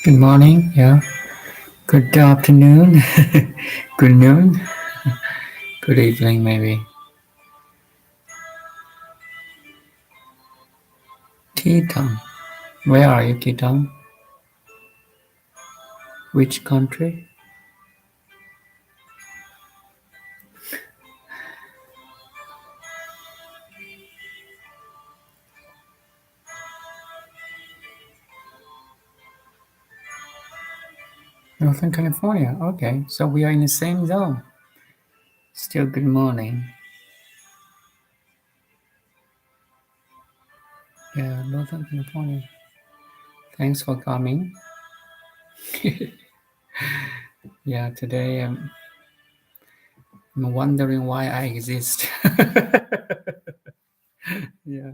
Good morning, yeah. Good afternoon. Good noon. Good evening, maybe. T-Town. Where are you, T-Town? Which country? Northern California. Okay, so we are in the same zone. Still good morning. Yeah, Northern California. Thanks for coming. Yeah, today I'm wondering why I exist. Yeah,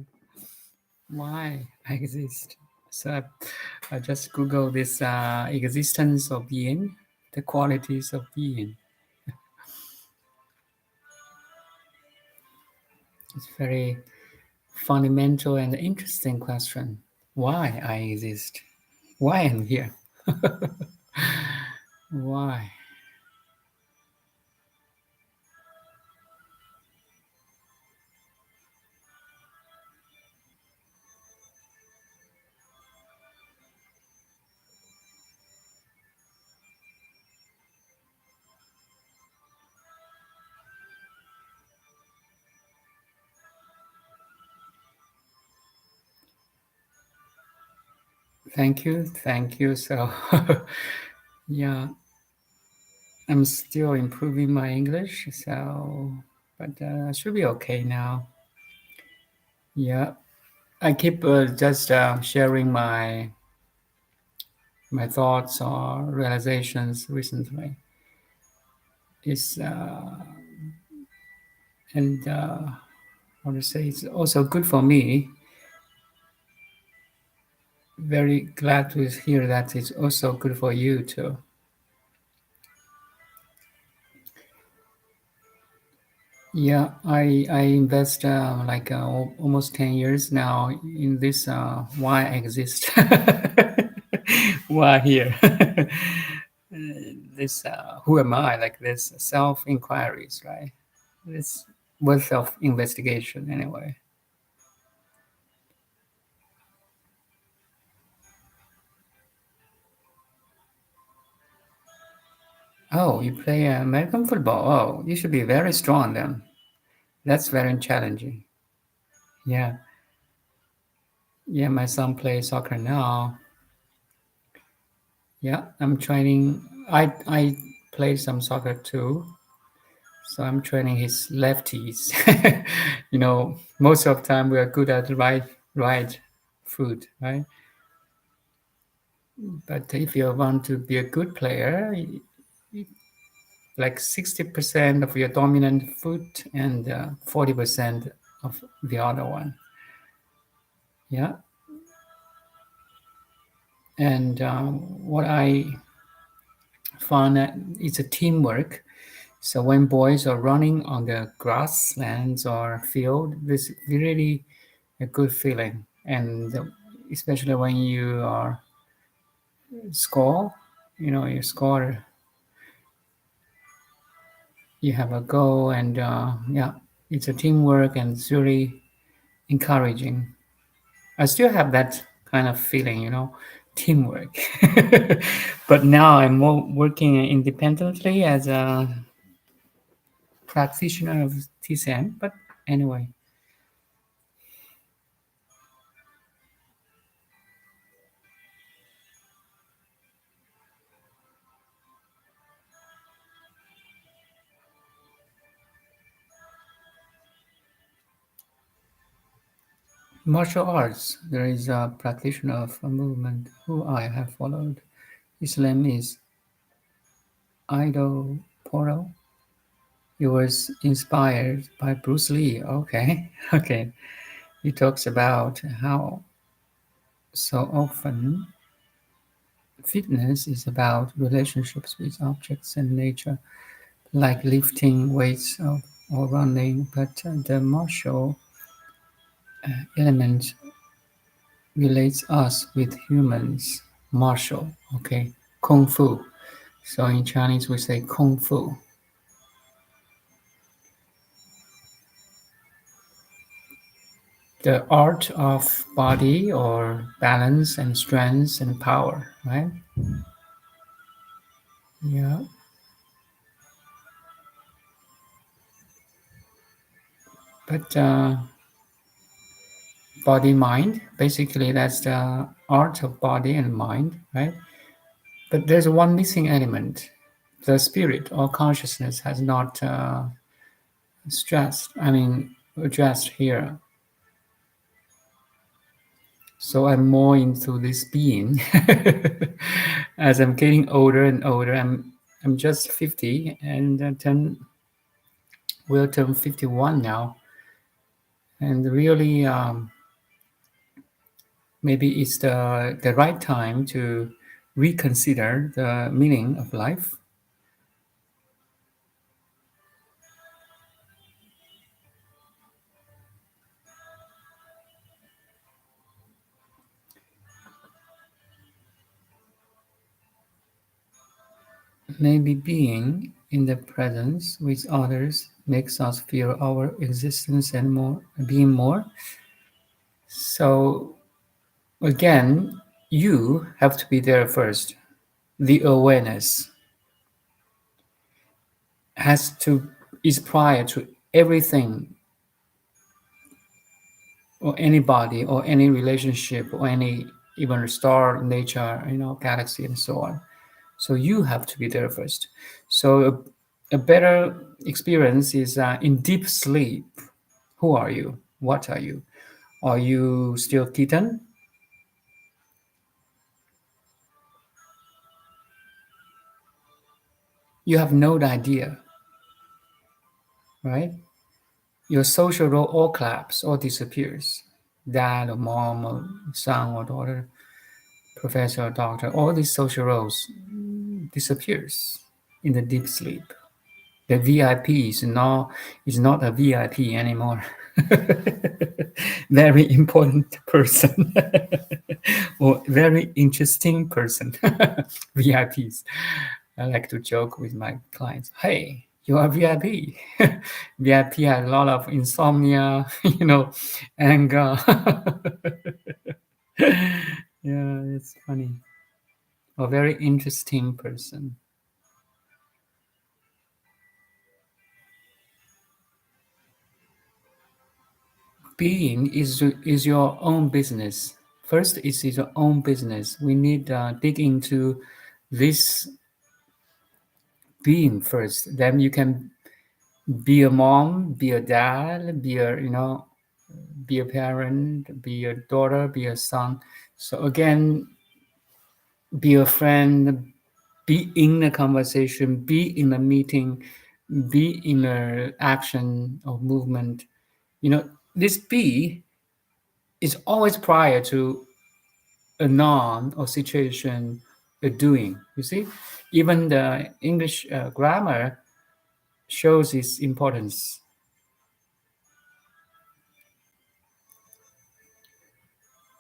why I exist. So I just Google this existence of being, the qualities of being. It's very fundamental and interesting question. Why I exist? Why I'm here? Why? Thank you, thank you. So, yeah, I'm still improving my English. So, but I should be okay now. Yeah, I keep just sharing my thoughts or realizations recently. It's and how to say it's also good for me. Very glad to hear that it's also good for you too. Yeah, I invest like almost 10 years now in this why I exist, why here, this who am I, like this self inquiries, right? This worth of investigation anyway. Oh, you play American football. Oh, you should be very strong then. That's very challenging. Yeah, yeah. My son plays soccer now. Yeah, I'm training. I play some soccer too, so I'm training his lefties. Most of the time we are good at right foot, right? But if you want to be a good player, like 60% of your dominant foot and 40% of the other one. Yeah, and what I found it's a teamwork. So when boys are running on the grasslands or field, this is really a good feeling, and especially when you are score, you score, you have a goal, and yeah, it's a teamwork, and it's really encouraging. I still have that kind of feeling, teamwork. But now I'm more working independently as a practitioner of TCM. But anyway, martial arts, there is a practitioner of a movement who I have followed. His name is Ido Portal. He was inspired by Bruce Lee. Okay, okay. He talks about how so often fitness is about relationships with objects and nature, like lifting weights or running, but the martial element relates us with humans. Martial Okay, Kung Fu. So in Chinese we say Kung Fu. The art of body or balance and strength and power, right? Yeah. But body mind, basically that's the art of body and mind, right? But there's one missing element. The spirit or consciousness has not addressed here. So I'm more into this being. As I'm getting older and older, I'm just 50 and will turn 51 now. And really, maybe it's the right time to reconsider the meaning of life. Maybe being in the presence with others makes us feel our existence and more being more. So again, you have to be there first. The awareness has to is prior to everything or anybody or any relationship or any even star, nature, galaxy and so on. So you have to be there first. So a better experience is in deep sleep. Who are you? What are you? Are you still kitten? You have no idea, right? Your social role all collapses or disappears. Dad or mom or son or daughter, professor or doctor, all these social roles disappears in the deep sleep. The VIP is not a VIP anymore. Very important person or very interesting person. VIPs. I like to joke with my clients. Hey, you are VIP. VIP had a lot of insomnia, anger. Yeah, it's funny. A very interesting person. Being is your own business. First, it's your own business. We need dig into this being first. Then you can be a mom, be a dad, be a parent, be a daughter, be a son. So again, be a friend, be in a conversation, be in a meeting, be in a action or movement. This be is always prior to a noun or situation, a doing. You see, even the English grammar shows its importance.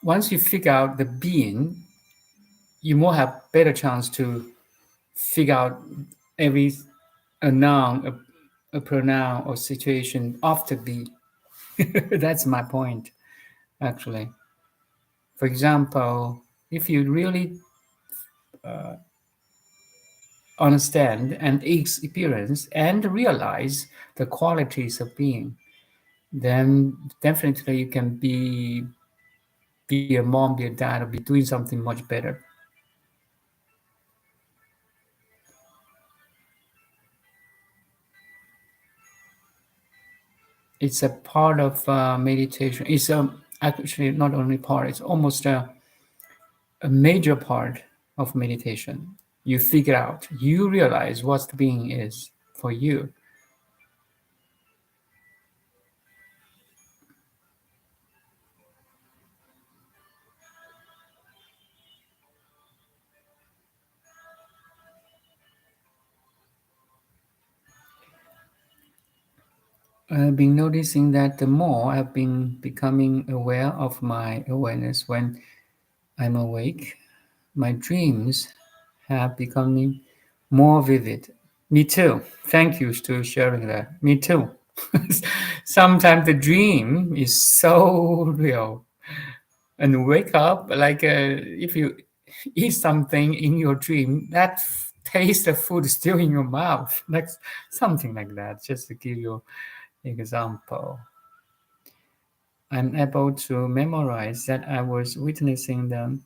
Once you figure out the being, you more have better chance to figure out every a noun, a pronoun or situation of the be. That's my point, actually. For example, if you really understand and experience and realize the qualities of being, then definitely you can be a mom, be a dad, or be doing something much better. It's a part of meditation. It's actually not only part; it's almost a major part of meditation. You figure out, you realize what the being is for you. I've been noticing that the more I've been becoming aware of my awareness when I'm awake, my dreams have become more vivid. Me too. Thank you for sharing that. Me too. Sometimes the dream is so real, and wake up like if you eat something in your dream, that taste of food is still in your mouth, like something like that. Just to give you an example, I'm able to memorize that I was witnessing them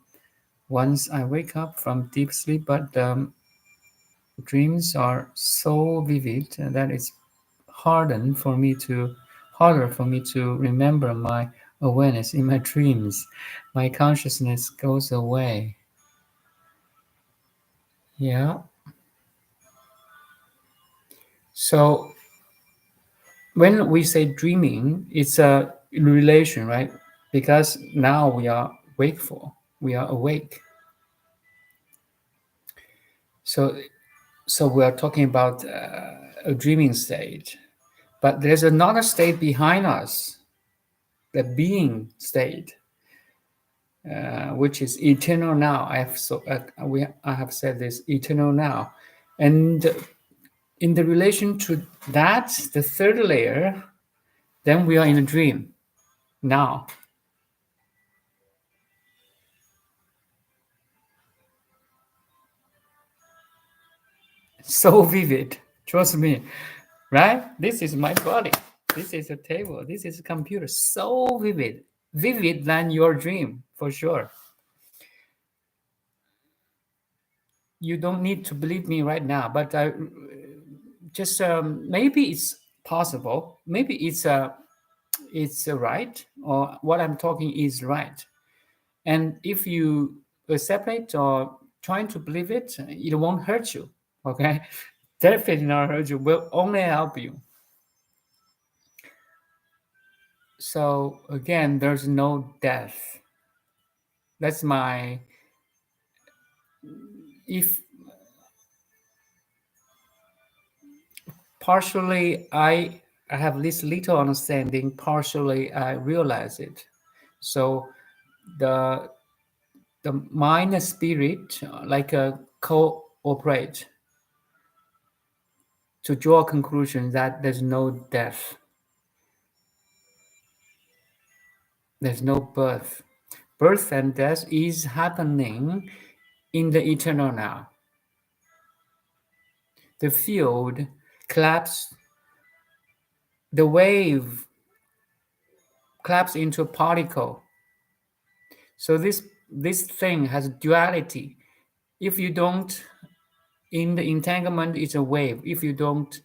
once I wake up from deep sleep, but dreams are so vivid that it's harder for me to remember my awareness in my dreams. My consciousness goes away. Yeah. So when we say dreaming, it's a relation, right? Because now we are wakeful, we are awake. So, so we are talking about a dreaming state, but there's another state behind us, the being state, which is eternal now. I have said this eternal now, and in the relation to that, the third layer, then we are in a dream now. So vivid, trust me, right? This is my body. This is a table. This is a computer. So vivid, vivid than your dream for sure. You don't need to believe me right now, but I just maybe it's possible. Maybe it's right, or what I'm talking is right. And if you separate or trying to believe it, it won't hurt you. Okay, definitely not hurt you. Will only help you. So again, there's no death. That's my if partially I have this little understanding, partially I realize it. So the the mind and spirit like cooperate to draw a conclusion that there's no death, there's no birth. Birth and death is happening in the eternal now. The field collapse, the wave collapse into a particle. So this thing has duality. If you don't, in the entanglement, it's a wave. If you don't,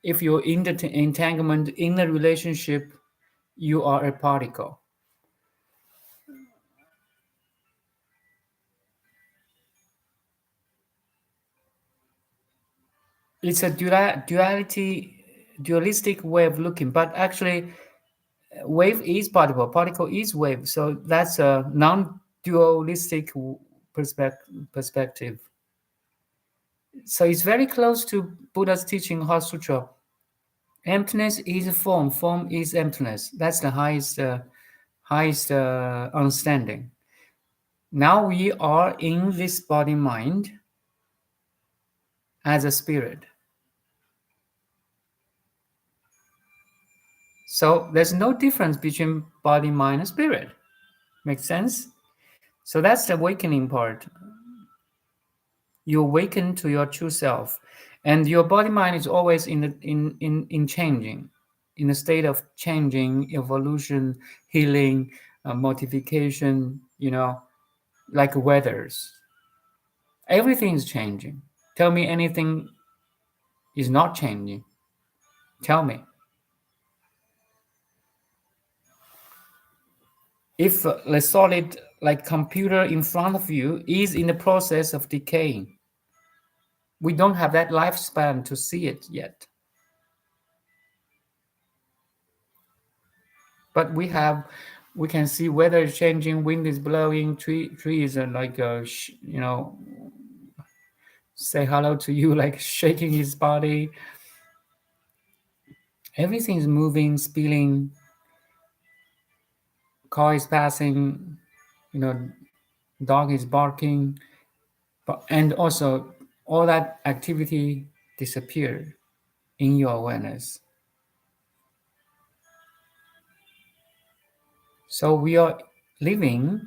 if you're in the entanglement in the relationship, you are a particle. It's a dualistic way of looking, but actually, wave is particle is wave. So that's a non-dualistic perspective. So it's very close to Buddha's teaching, Heart Sutra. Emptiness is a form. Form is emptiness. That's the highest understanding. Now we are in this body mind as a spirit. So there's no difference between body, mind, and spirit. Makes sense? So that's the awakening part. You awaken to your true self, and your body mind is always in changing, in a state of changing, evolution, healing, modification. Like weathers. Everything is changing. Tell me anything is not changing. Tell me. If the solid like computer in front of you is in the process of decaying, we don't have that lifespan to see it yet. But we can see weather is changing, wind is blowing, trees are like say hello to you, like shaking his body. Everything is moving, spilling, car is passing, you know dog is barking, and also all that activity disappeared in your awareness. So we are living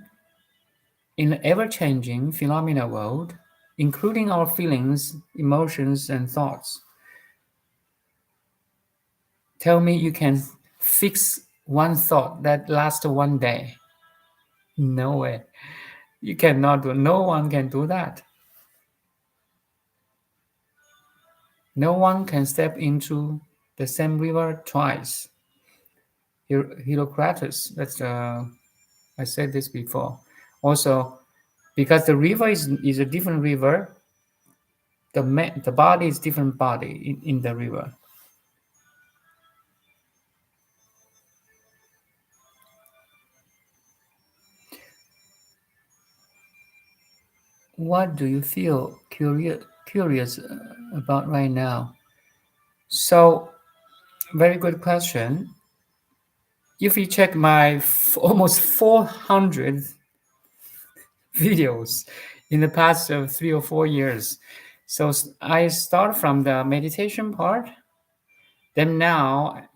in an ever-changing phenomena world, including our feelings, emotions, and thoughts. Tell me you can fix one thought that lasts one day. No way. You cannot do. No one can do that. No one can step into the same river twice. Hippocrates, I said this before. Also, because the river is a different river, the body is different body in the river. What do you feel curious about right now? So, very good question. If you check my almost 400 videos in the past 3 or 4 years, so I start from the meditation part, then now,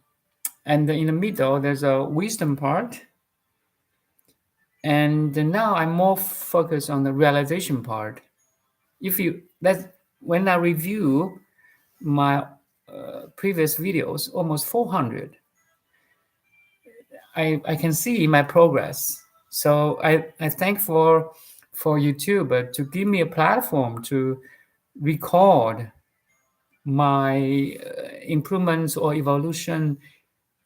and in the middle there's a wisdom part, and now I'm more focused on the realization part. When I review my previous videos, almost 400, I can see my progress. So I thank for YouTube to give me a platform to record my improvements or evolution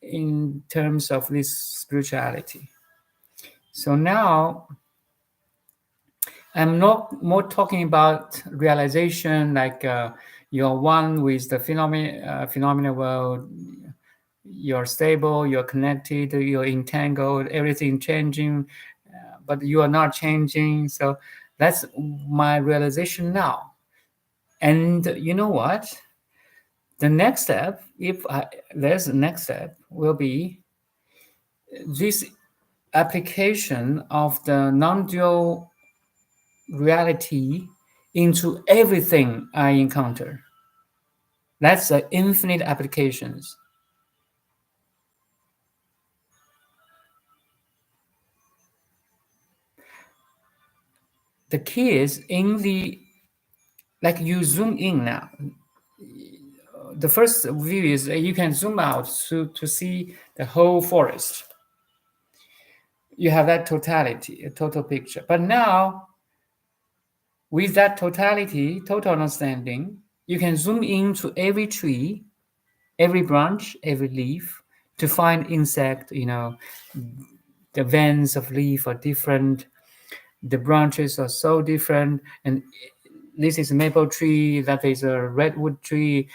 in terms of this spirituality. So now I'm not more talking about realization like you're one with the phenomena world, you're stable, you're connected, you're entangled, everything changing, but you are not changing. So that's my realization now. And you know what? The next step, there's a next step, will be this application of the non-dual reality into everything I encounter. That's the infinite applications. The key is like you zoom in now. The first view is you can zoom out to see the whole forest. You have that totality, a total picture. But now, with that totality, total understanding, you can zoom into every tree, every branch, every leaf to find insect. The veins of leaf are different, the branches are so different, and this is a maple tree, that is a redwood tree.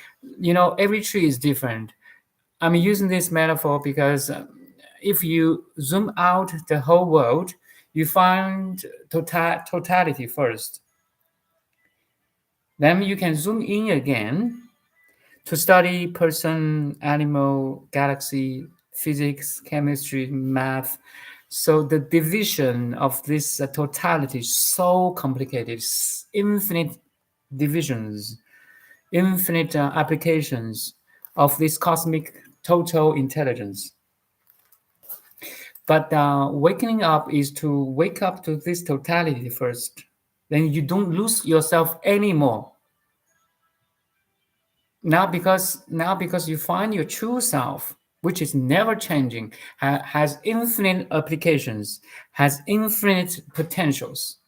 Every tree is different. I'm using this metaphor because if you zoom out the whole world, you find totality first. Then you can zoom in again to study person, animal, galaxy, physics, chemistry, math. So the division of this totality is so complicated, infinite divisions, infinite applications of this cosmic total intelligence. But waking up is to wake up to this totality first. Then you don't lose yourself anymore. Now because you find your true self, which is never changing, has infinite applications, has infinite potentials.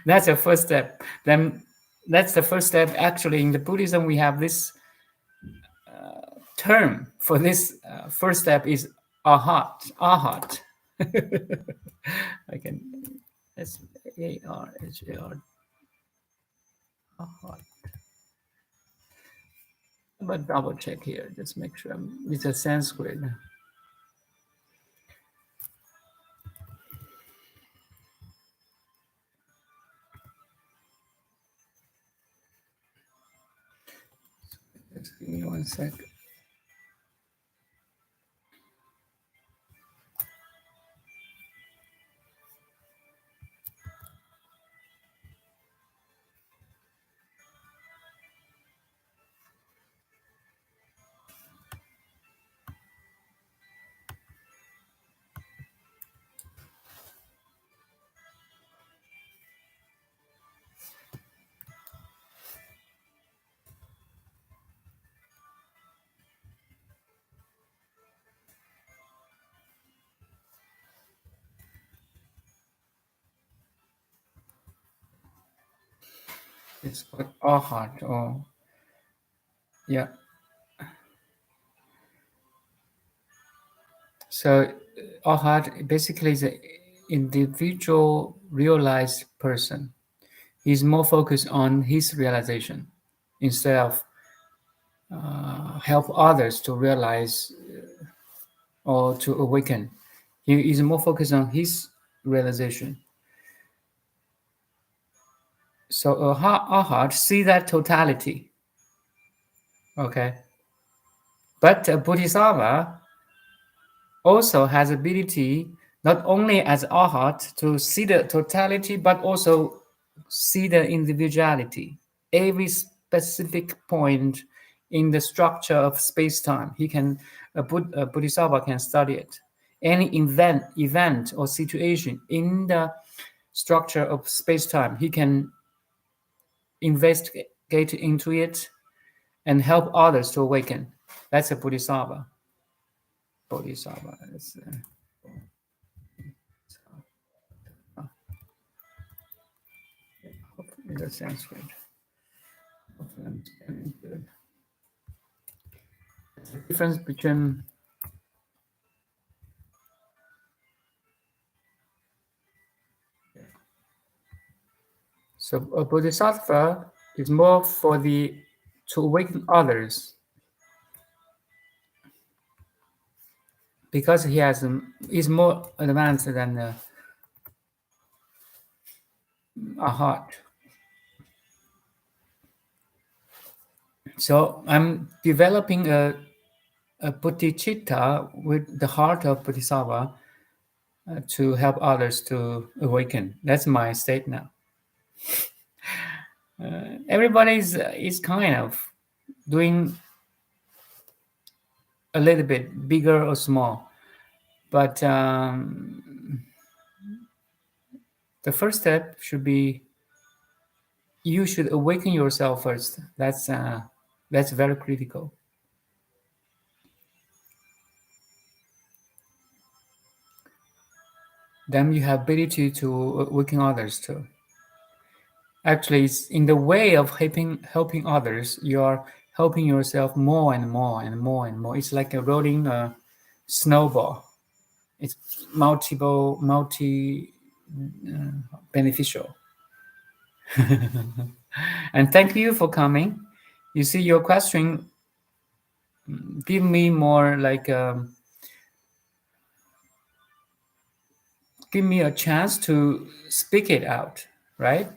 That's the first step. Then that's the first step. Actually, in the Buddhism, we have this term for this first step is Arhat. Arhat. I can. That's Arhat. Arhat. But double check here. Just make sure it's a Sanskrit. Just give me 1 sec. It's called Arhat, or yeah. So Arhat basically is an individual realized person. He's more focused on his realization instead of help others to realize or to awaken. He is more focused on his realization. So our heart see that totality, okay? But a Bodhisattva also has ability not only as our heart to see the totality, but also see the individuality, every specific point in the structure of space-time. A Bodhisattva can study it. Any event or situation in the structure of space-time, he can investigate into it and help others to awaken. That's a Bodhisattva. Bodhisattva. Hopefully that sounds good. Hopefully I'm getting good. The difference between so a Bodhisattva is more for to awaken others because is more advanced than a heart. So I'm developing a bodhicitta with the heart of Bodhisattva to help others to awaken. That's my state now. Everybody is kind of doing a little bit bigger or small, but the first step should be you should awaken yourself first. That's very critical. Then you have ability to awaken others too. Actually, it's in the way of helping others, you are helping yourself more and more and more and more. It's like a rolling snowball. It's multi beneficial. And thank you for coming. You see, your question give me more like give me a chance to speak it out, right?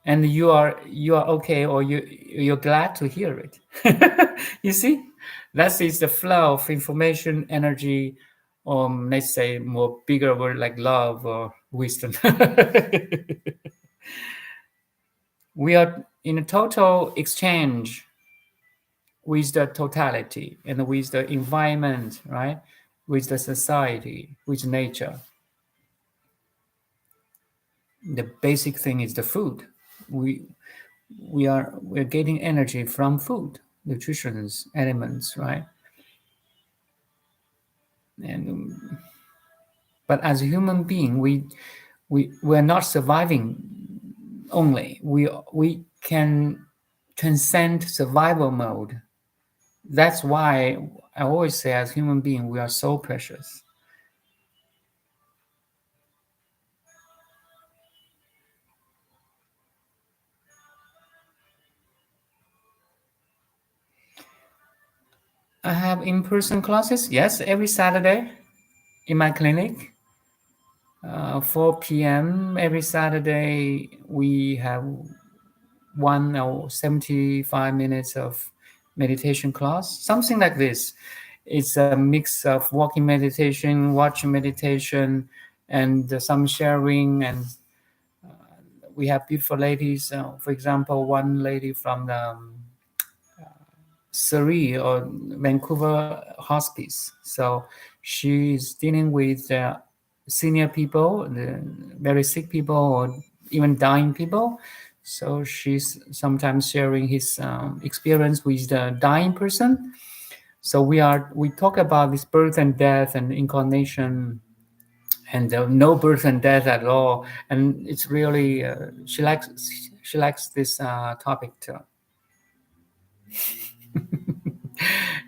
And you are okay, or you're glad to hear it. You see, that is the flow of information, energy, let's say more bigger word like love or wisdom. We are in a total exchange with the totality and with the environment, right? With the society, with nature. The basic thing is the food. We're getting energy from food, nutritions, elements, right? And but as a human being, we're not surviving only. We can transcend survival mode. That's why I always say, as human being, we are so precious. I have in-person classes, yes, every Saturday in my clinic. 4 p.m. every Saturday, we have 75 minutes of meditation class, something like this. It's a mix of walking meditation, watching meditation, and some sharing. And we have beautiful ladies. For example, one lady from the Surrey or Vancouver hospice. So she's dealing with senior people, the very sick people, or even dying people. So she's sometimes sharing his experience with the dying person. So we talk about this birth and death and incarnation and no birth and death at all. And it's really she likes this topic too.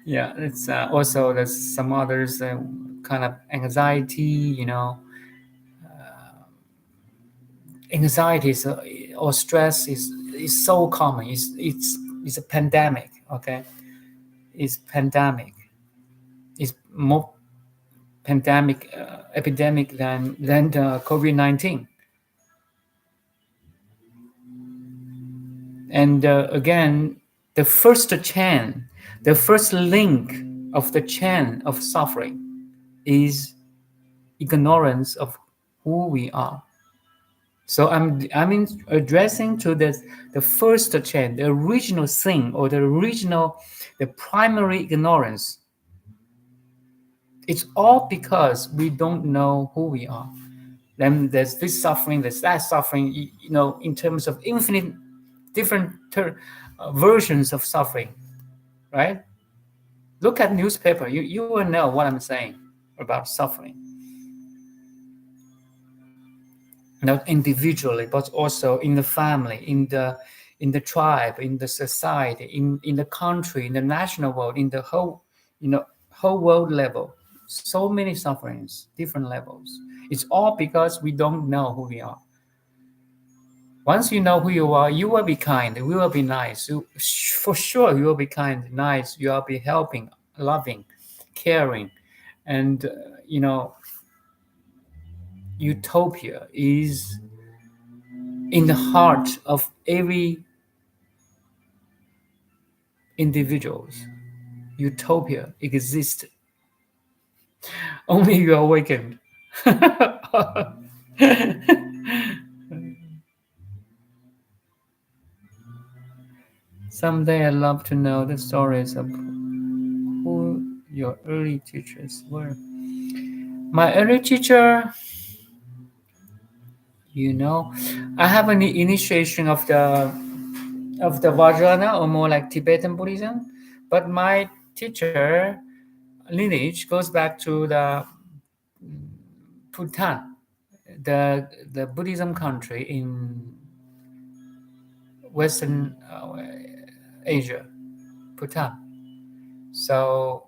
Yeah, it's also there's some others kind of anxiety, anxiety is, or stress is so common. It's a pandemic. Okay, it's pandemic. It's more pandemic epidemic than the COVID-19. And again, the first chain, the first link of the chain of suffering is ignorance of who we are. So I'm addressing to the first chain, the original thing, or the primary ignorance. It's all because we don't know who we are. Then there's this suffering, there's that suffering, in terms of infinite different versions of suffering, right? Look at newspaper, you will know what I'm saying about suffering. Not individually, but also in the family, in the tribe, in the society, in the country, in the national world, in the whole world level. So many sufferings, different levels. It's all because we don't know who we are. Once you know who you are, you will be kind, you will be nice. For sure, you will be kind, nice, you will be helping, loving, caring. And, utopia is in the heart of every individuals. Utopia exists. Only you are awakened. Someday I'd love to know the stories of who your early teachers were. My early teacher, I have an initiation of the Vajrayana, or more like Tibetan Buddhism, but my teacher lineage goes back to the Bhutan, the Buddhism country in Western Asia, Bhutan. So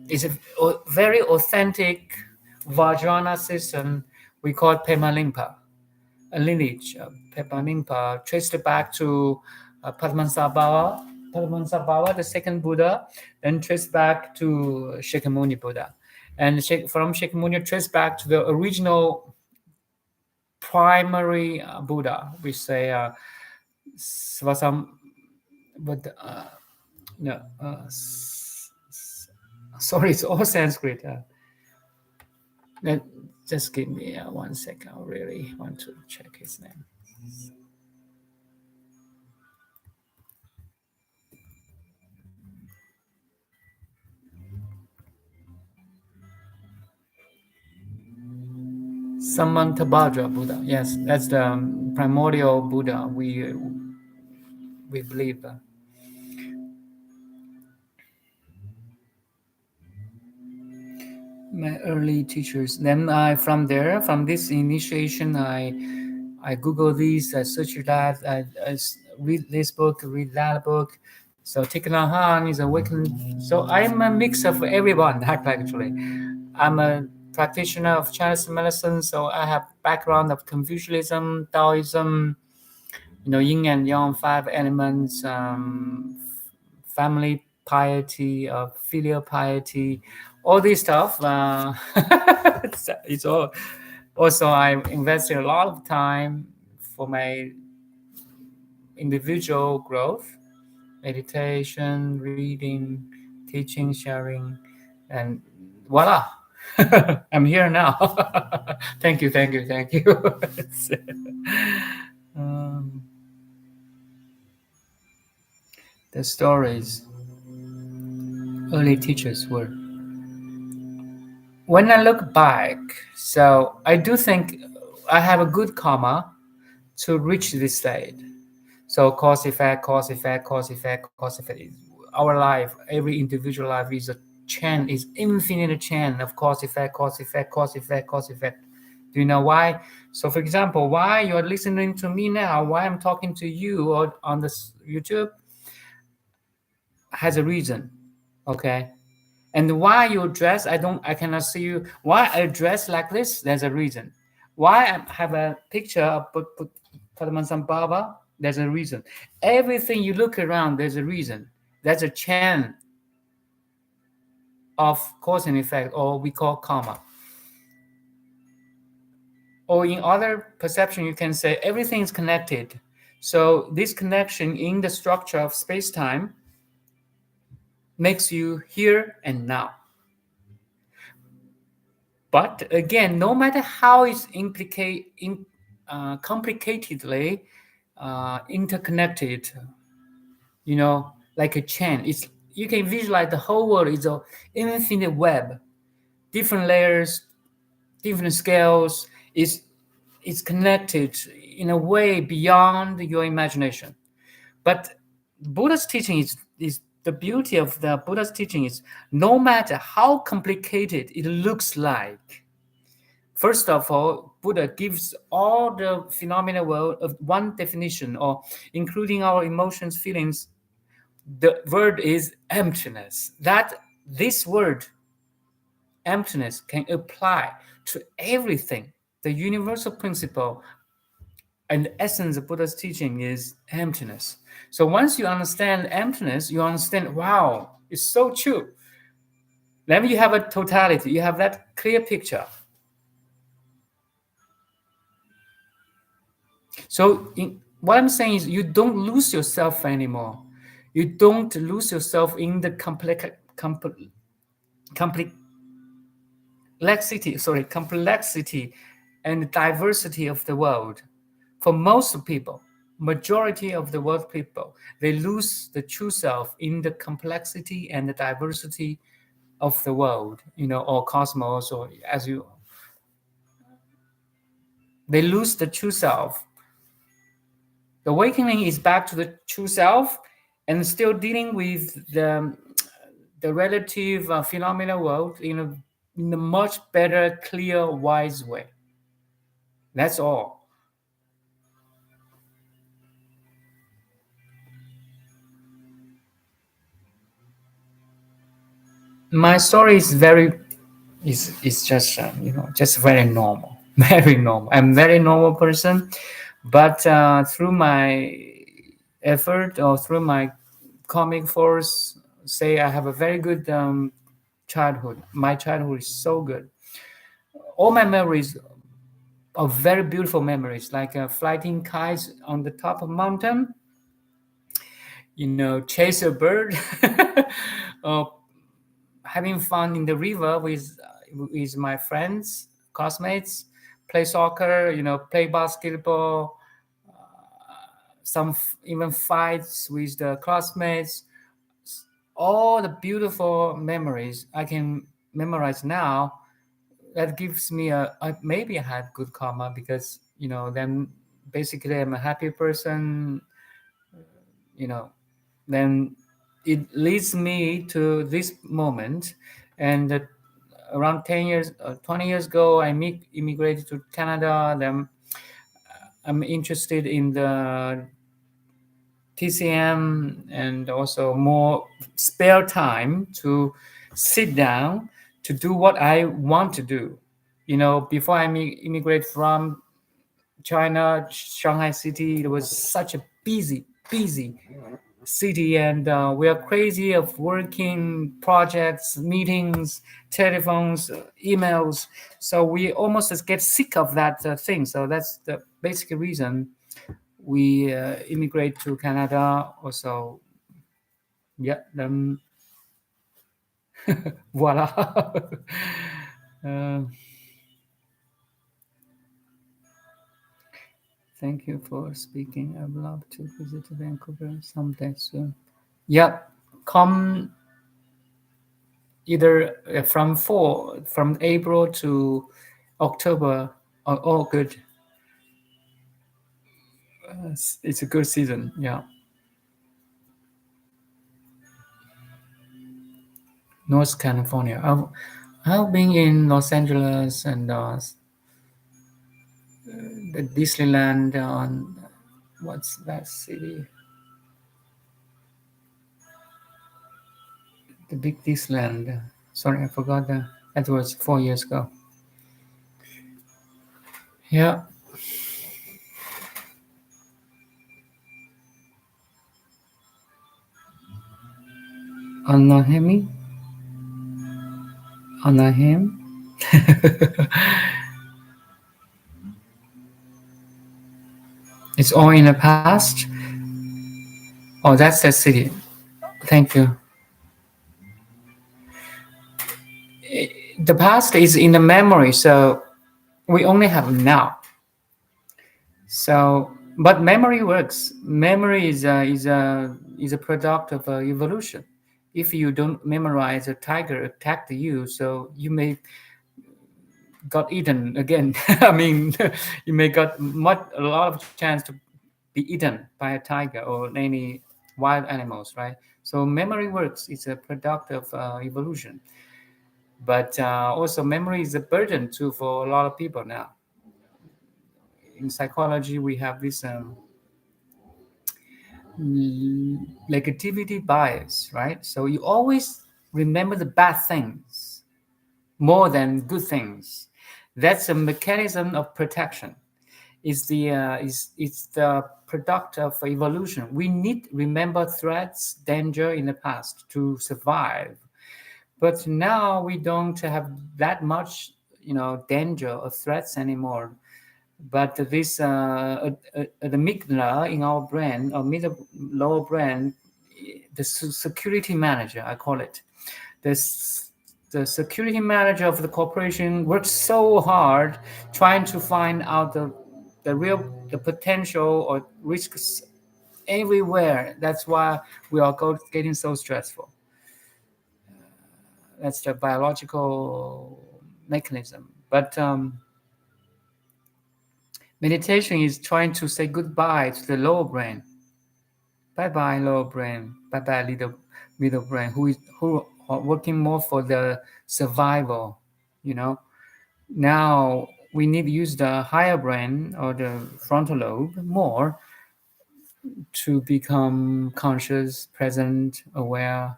it's a very authentic Vajrayana system. We call it Pema Limpa, a lineage. Pema Limpa traced back to Padmasambhava, the second Buddha, then traced back to Shakyamuni Buddha. And from Shakyamuni traced back to the original primary Buddha. We say Svasam, but no, sorry, it's all Sanskrit. Just give me 1 second. I really want to check his name. Samantabhadra Buddha. Yes, that's the primordial Buddha. We believe. My early teachers. Then from this initiation, I Google these, I search that, I read this book, read that book. So Thich Nhat Hanh is awakened. So I'm a mix of everyone, actually. I'm a practitioner of Chinese medicine, so I have background of Confucianism, Taoism, yin and yang, 5 elements, family piety, filial piety, all this stuff. It's all. Also, I invested a lot of time for my individual growth, meditation, reading, teaching, sharing, and voila, I'm here now. Thank you. The stories early teachers were. When I look back, so I do think I have a good karma to reach this state. So cause effect. Our life, every individual life is a chain is infinite chain of cause effect, cause effect, cause effect, cause effect. Do you know why? So for example, why you're listening to me now, why I'm talking to you or on this YouTube has a reason. Okay. And why you dress, I cannot see you. Why I dress like this, there's a reason. Why I have a picture of Padmasambhava, there's a reason. Everything you look around, there's a reason. There's a chain of cause and effect, or we call karma. Or in other perception, you can say everything is connected. So this connection in the structure of space-time makes you here and now. But again, no matter how it's complicatedly interconnected, like a chain, you can visualize the whole world is an infinite web, different layers, different scales. It's connected in a way beyond your imagination. But Buddha's teaching is the beauty of the Buddha's teaching is no matter how complicated it looks like. First of all, Buddha gives all the phenomena world of one definition, or including our emotions, feelings. The word is emptiness. That this word, emptiness, can apply to everything. The universal principle and the essence of Buddha's teaching is emptiness. So once you understand emptiness, you understand, wow, it's so true. Then you have a totality, you have that clear picture. So what I'm saying is you don't lose yourself anymore. You don't lose yourself in the complexity and diversity of the world. For most people, majority of the world people, they lose the true self in the complexity and the diversity of the world, or cosmos, or they lose the true self. The awakening is back to the true self and still dealing with the relative phenomena world in a much better, clear, wise way. That's all. My story is just just very normal, very normal. I'm a very normal person, but through my effort or through my comic force, say I have a very good childhood. My childhood is so good. All my memories are very beautiful memories, like flying kites on the top of a mountain, chase a bird, or having fun in the river with my friends, classmates, play soccer, play basketball, some even fights with the classmates. All the beautiful memories I can memorize now. That gives me maybe I had good karma, because then basically I'm a happy person. Then it leads me to this moment. And around 10 years 20 years ago, I immigrated to Canada. Then I'm interested in the TCM, and also more spare time to sit down to do what I want to do. Before I immigrate from China, Shanghai city, it was such a busy city, and we are crazy of working projects, meetings, telephones, emails. So we almost just get sick of that thing. So that's the basic reason we immigrate to Canada. Also, yeah, then voila. uh, Thank you for speaking. I'd love to visit Vancouver someday soon. Yeah, come either from April to October. All good. It's a good season. Yeah. North California. I've been in Los Angeles and the Disneyland on what's that city? The big Disneyland. Sorry, I forgot that. That was 4 years ago. Yeah. Anaheim. Anaheim. It's all in the past. Oh, that's the city. Thank you. The past is in the memory, so we only have now. So, but memory works. Memory is a product of evolution. If you don't memorize, a tiger attacked you, so you may got eaten again. I mean, you may got a lot of chance to be eaten by a tiger or any wild animals, right? So memory works. It's a product of evolution. But also memory is a burden too for a lot of people now. In psychology, we have this negativity bias, right? So you always remember the bad things more than good things. That's a mechanism of protection. It's the product of evolution. We need remember threats, danger in the past to survive. But now we don't have that much, danger or threats anymore. But this the amygdala in our brain, or middle lower brain, the security manager, I call it. This the security manager of the corporation works so hard trying to find out the potential or risks everywhere. That's why we are getting so stressful. That's the biological mechanism. But meditation is trying to say goodbye to the lower brain. Bye bye lower brain. Bye bye middle brain. Who are working more for the survival. Now we need to use the higher brain or the frontal lobe more to become conscious, present, aware,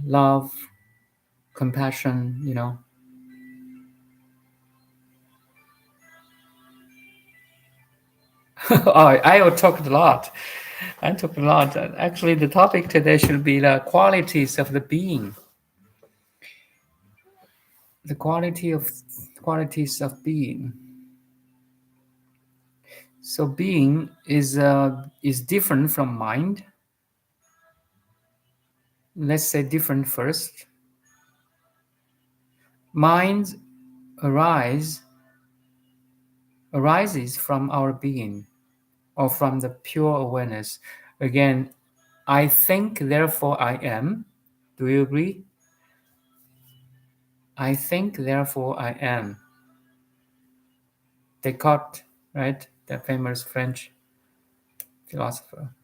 love, compassion. Oh, I talked a lot. I talked a lot. Actually, the topic today should be the qualities of the being. The qualities of being. So being is different from mind. Let's say different first. Mind arises from our being or from the pure awareness. Again, I think, therefore I am. Do you agree? I think, therefore I am. Descartes, right? The famous French philosopher.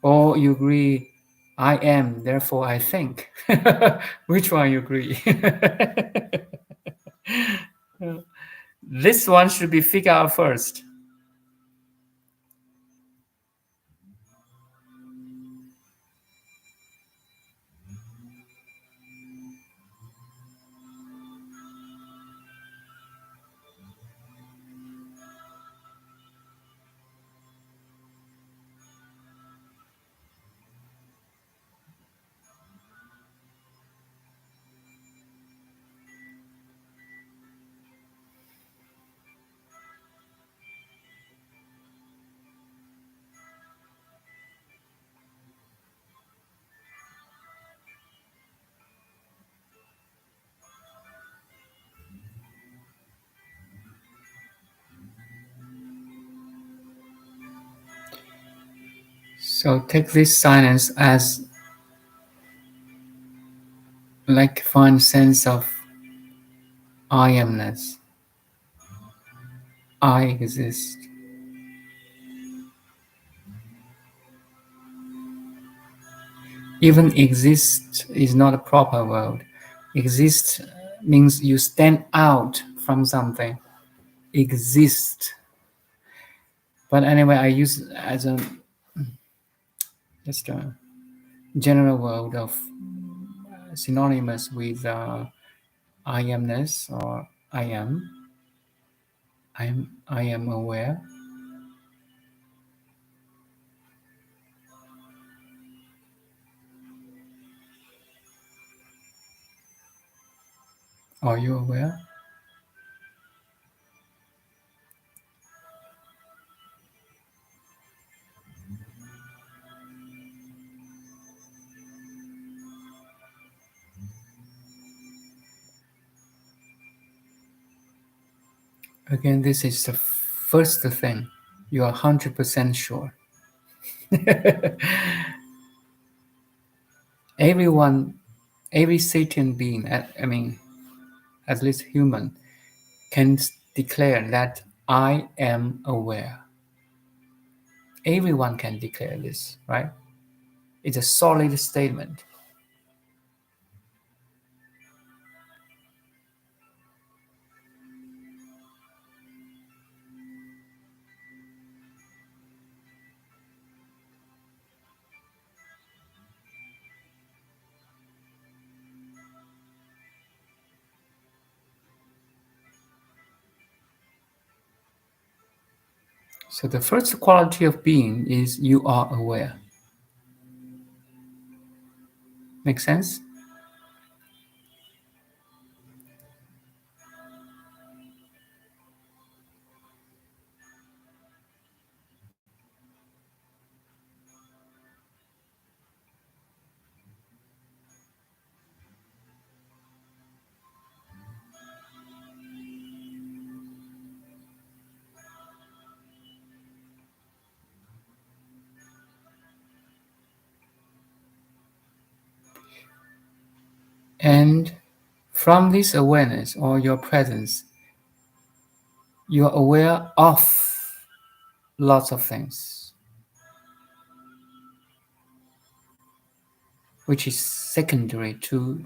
Or you agree, I am, therefore I think. Which one you agree? This one should be figured out first. So take this silence as like find sense of I amness. I exist. Even exist is not a proper word. Exist means you stand out from something. Exist. But anyway, I use as a just a general word of synonymous with I amness or I am. I am aware. Are you aware? Again, this is the first thing. You are 100% sure. Everyone, every sentient being, at least human, can declare that I am aware. Everyone can declare this, right? It's a solid statement. So the first quality of being is you are aware. Make sense? And from this awareness or your presence, you are aware of lots of things, which is secondary to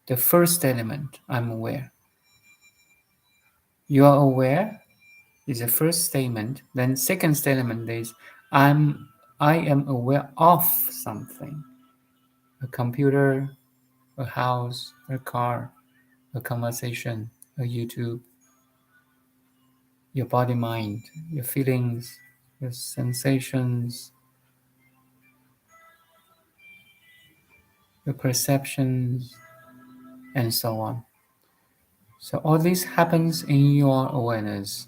the first element, I'm aware. You are aware is the first statement. Then second statement is I am aware of something. A computer, a house, a car, a conversation, a YouTube, your body mind, your feelings, your sensations, your perceptions, and so on. So all this happens in your awareness.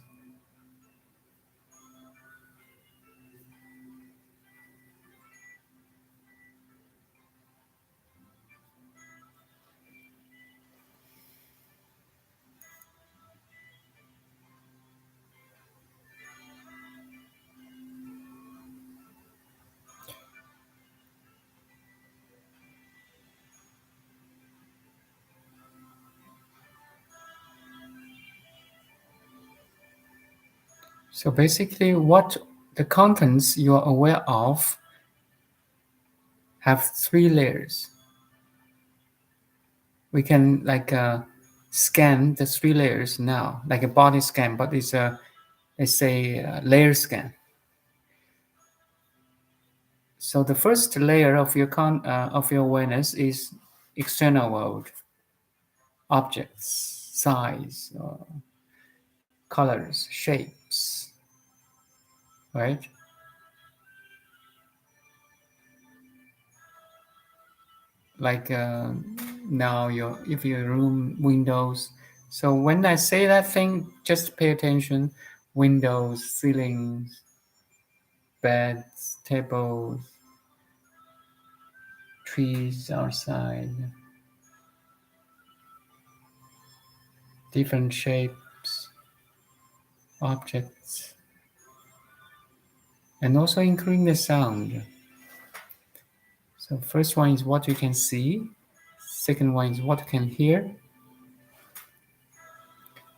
So basically what the contents you are aware of have three layers. We can scan the three layers now, like a body scan, but it's a layer scan. So the first layer of your awareness is external world, objects, size, colors, shapes, right? Like now if your room windows. So when I say that thing, just pay attention. Windows, ceilings, beds, tables, trees outside, different shapes, objects, and also including the sound. So first one is what you can see. Second one is what you can hear.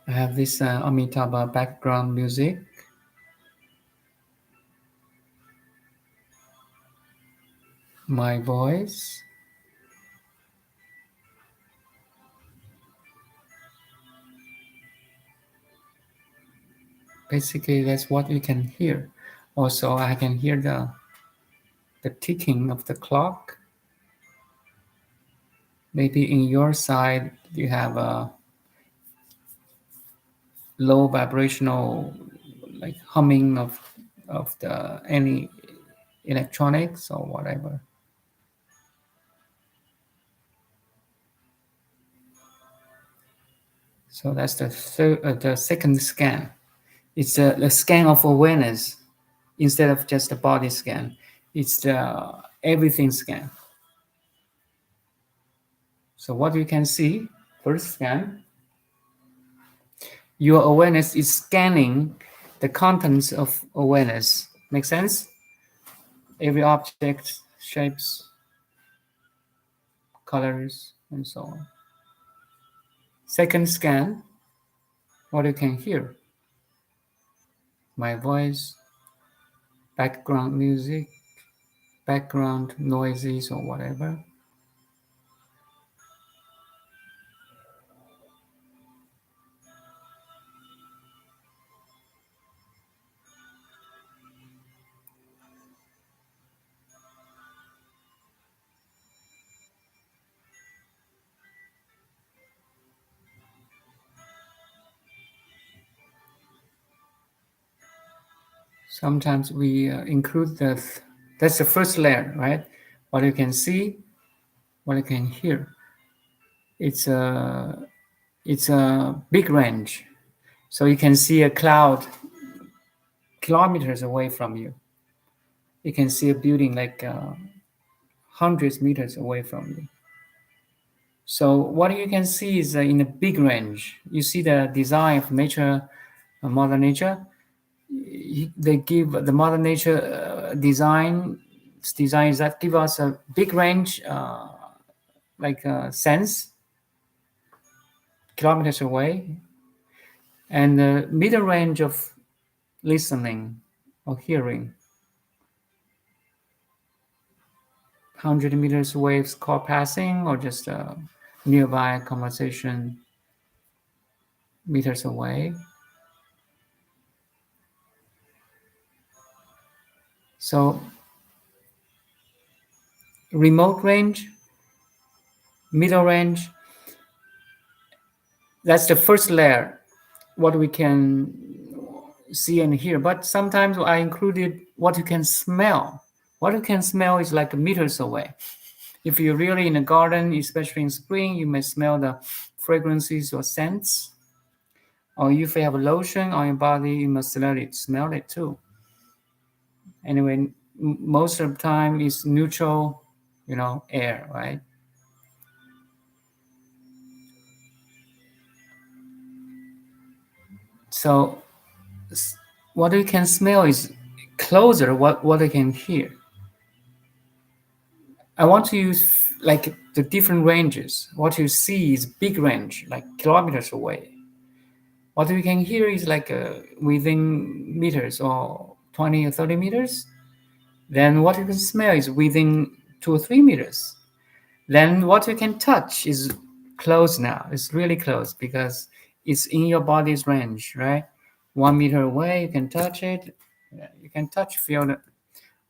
I have this Amitabha background music. My voice. Basically, that's what you can hear. Also, I can hear the ticking of the clock. Maybe in your side, you have a low vibrational, like humming of the any electronics or whatever. So that's the second scan. It's the scan of awareness instead of just the body scan. It's the everything scan. So what you can see, first scan, your awareness is scanning the contents of awareness. Make sense? Every object, shapes, colors, and so on. Second scan, what you can hear. My voice, background music, background noises or whatever. Sometimes we include that's the first layer, right? What you can see, what you can hear. It's a big range. So you can see a cloud kilometers away from you. You can see a building like hundreds meters away from you. So what you can see is in a big range. You see the design of nature, Mother Nature. They give the Mother Nature designs that give us a big range, like a sense, kilometers away, and the middle range of listening or hearing. 100 meters waves call passing or just a nearby conversation meters away. So remote range, middle range, that's the first layer, what we can see and hear. But sometimes I included what you can smell. What you can smell is like meters away. If you're really in a garden, especially in spring, you may smell the fragrances or scents. Or if you have a lotion on your body, you must smell it too. Anyway, most of the time it's neutral, air, right? So what you can smell is closer what you can hear. I want to use like the different ranges. What you see is big range, like kilometers away. What you can hear is like within meters or 20 or 30 meters. Then what you can smell is within 2 or 3 meters. Then what you can touch is close now. It's really close because it's in your body's range, right? 1 meter away, you can touch it. You can touch, feel it.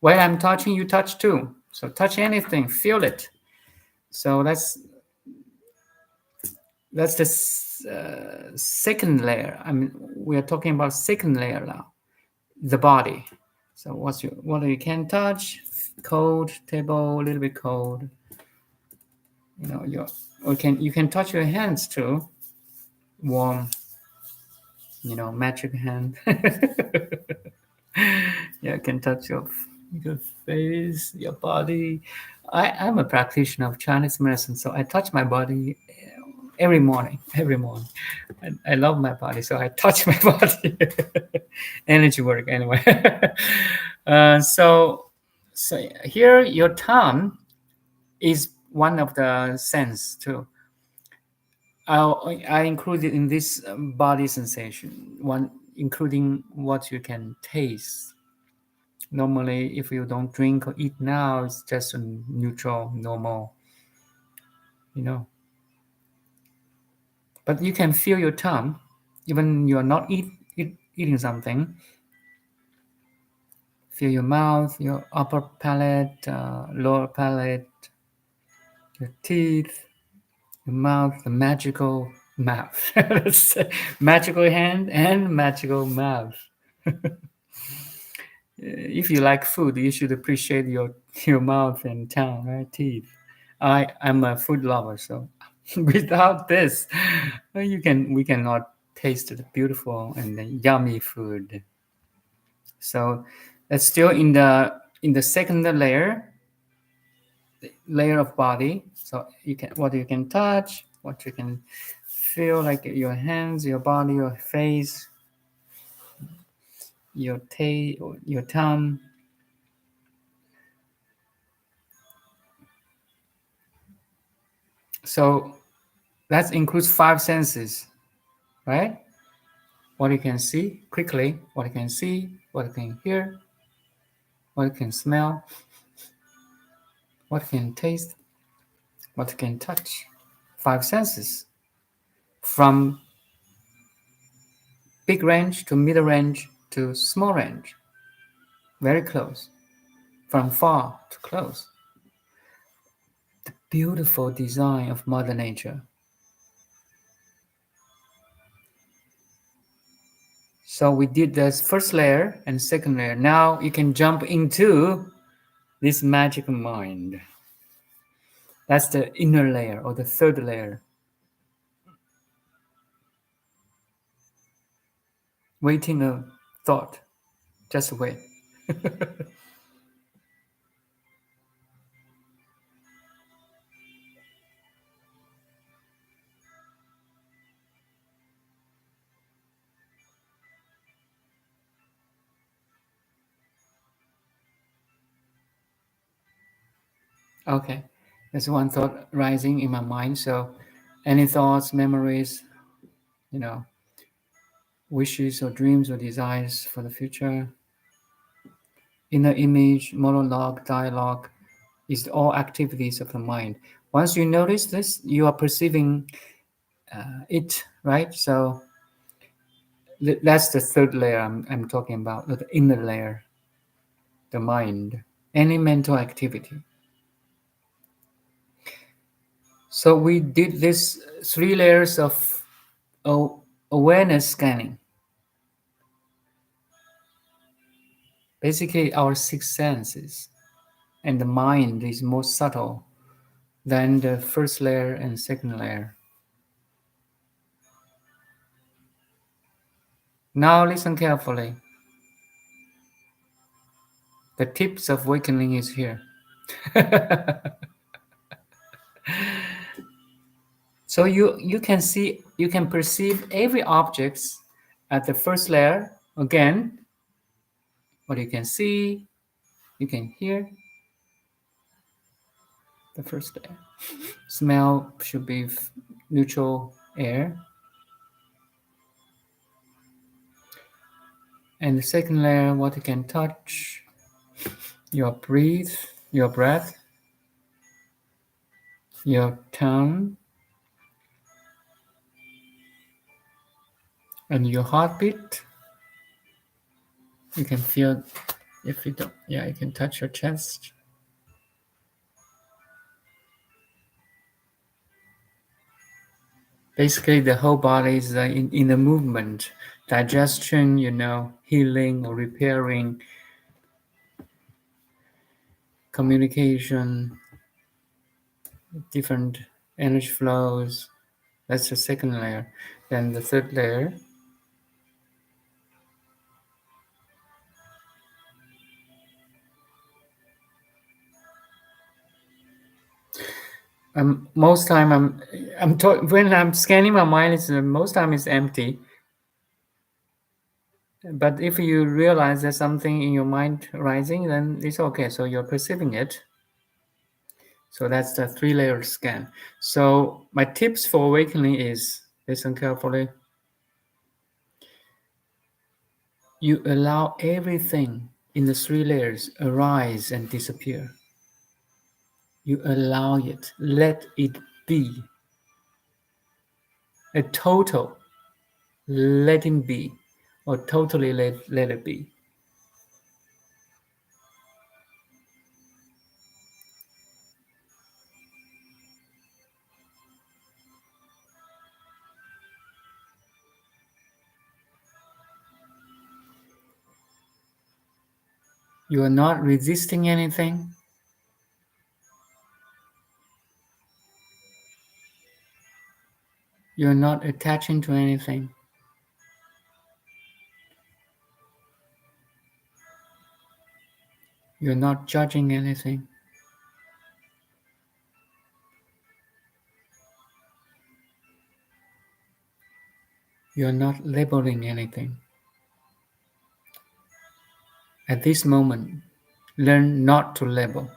Where I'm touching, you touch too. So touch anything, feel it. So that's the second layer. I mean, we are talking about second layer now, the body. So what you can touch, cold table, a little bit cold. You can touch your hands too, warm. Magic hand. Yeah, you can touch your face, your body. I'm a practitioner of Chinese medicine, so I touch my body every morning. Every morning, I love my body, so I touch my body. Energy work, anyway. So here, your tongue is one of the sense too. I included in this body sensation one, including what you can taste. Normally, if you don't drink or eat now, it's just a neutral, normal, But you can feel your tongue, even you're not eating something. Feel your mouth, your upper palate, lower palate, your teeth, your mouth, the magical mouth. Magical hand and magical mouth. If you like food, you should appreciate your mouth and tongue, right? Teeth. I'm a food lover, so without this, we cannot taste the beautiful and the yummy food. So that's still in the second layer of body. So what you can touch, what you can feel, like your hands, your body, your face, your your tongue. So that includes 5 senses, right? What you can see quickly, what you can see, what you can hear, what you can smell, what you can taste, what you can touch. 5 senses. From big range to middle range to small range. Very close. From far to close. The beautiful design of Mother Nature. So we did this first layer and second layer. Now you can jump into this magical mind. That's the inner layer or the third layer. Waiting a thought. Just wait. Okay. There's one thought rising in my mind. So any thoughts, memories, wishes or dreams or desires for the future, inner image, monologue, dialogue, is all activities of the mind. Once you notice this, you are perceiving it, right? So that's the third layer I'm talking about, the inner layer, the mind, any mental activity. So we did this 3 layers of awareness scanning. Basically, our 6 senses, and the mind is more subtle than the first layer and second layer. Now listen carefully. The tips of awakening is here. So you can perceive every object at the first layer. Again, what you can see, you can hear. The first layer. Smell should be neutral air. And the second layer, what you can touch, your breath, your tongue, and your heartbeat. You can feel, if you don't, you can touch your chest. Basically, the whole body is in the movement, digestion, healing or repairing, communication, different energy flows. That's the second layer. Then the third layer, most time when I'm scanning my mind, most time it's empty. But if you realize there's something in your mind rising, then it's okay. So you're perceiving it. So that's the 3-layer scan. So my tips for awakening is, listen carefully. You allow everything in the three layers arise and disappear. You allow it, let it be. A total letting be, or totally let it be. You are not resisting anything. You are not attaching to anything. You are not judging anything. You are not labeling anything. At this moment, learn not to label.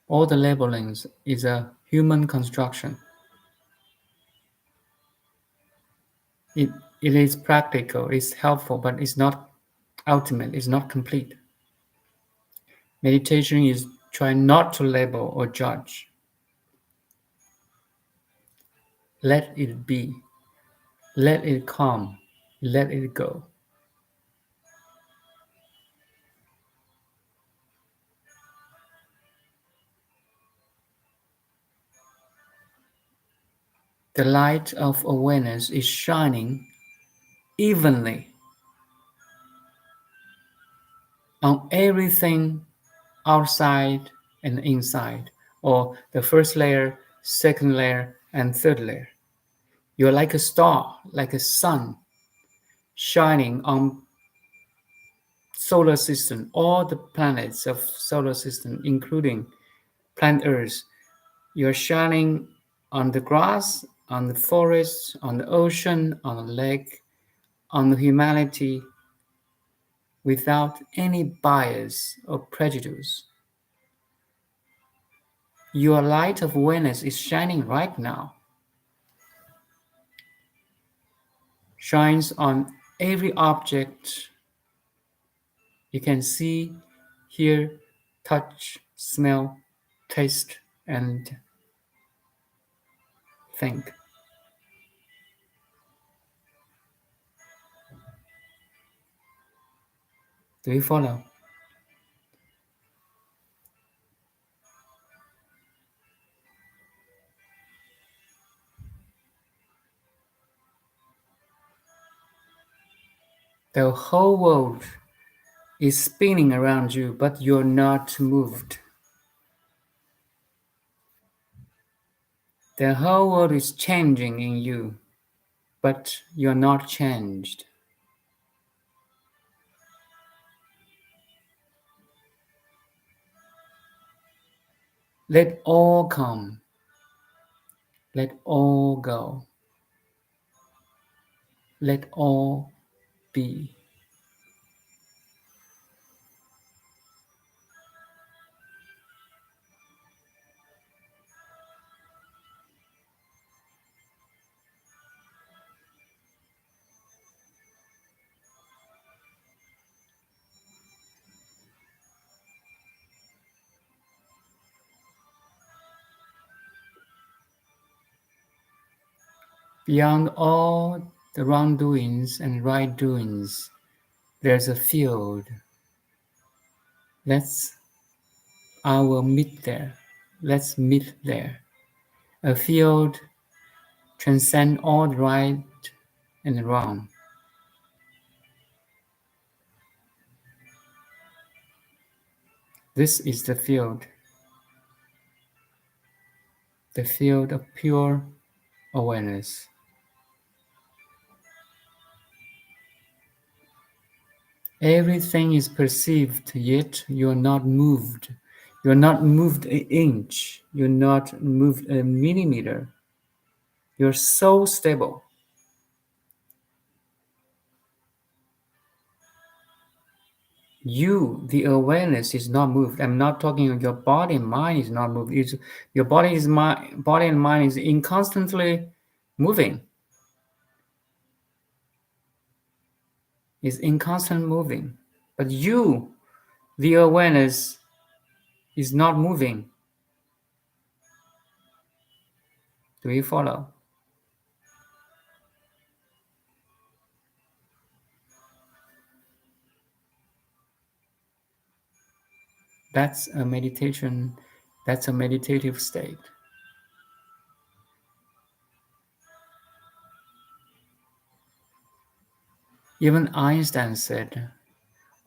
All the labelings is a human construction. It is practical, it's helpful, but it's not ultimate, it's not complete. Meditation is trying not to label or judge. Let it be. Let it come. Let it go. The light of awareness is shining evenly on everything outside and inside, or the first layer, second layer, and third layer. You're like a star, like a sun, shining on solar system, all the planets of solar system, including planet Earth. You're shining on the grass, on the forest, on the ocean, on the lake, on the humanity, without any bias or prejudice. Your light of awareness is shining right now. Shines on every object you can see, hear, touch, smell, taste, and think. Do you follow? The whole world is spinning around you, but you're not moved. The whole world is changing in you, but you're not changed. Let all come. Let all go. Let all be. Beyond all the wrongdoings and right doings, there's a field. I will meet there. Let's meet there. A field transcends all the right and the wrong. This is the field of pure awareness. Everything is perceived, yet you're not moved. You're not moved an inch. You're not moved a millimeter. You're so stable. You, the awareness, is not moved. I'm not talking your body and mind is not moved. It's, your body and mind is inconstantly moving. Is in constant moving. But you, the awareness, is not moving. Do you follow? That's a meditation. That's a meditative state. Even Einstein said,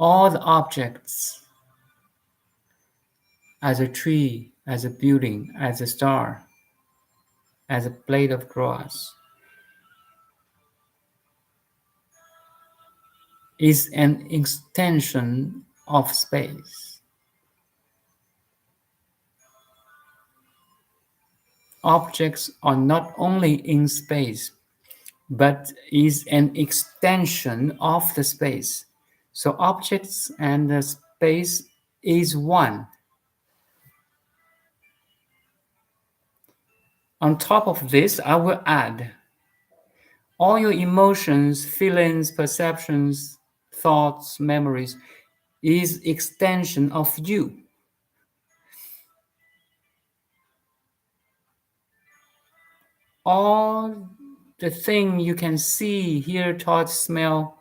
all the objects, as a tree, as a building, as a star, as a blade of grass, is an extension of space. Objects are not only in space, but is an extension of the space. So objects and the space is one. On top of this, I will add all your emotions, feelings, perceptions, thoughts, memories is extension of you. All the thing you can see, hear, touch, smell,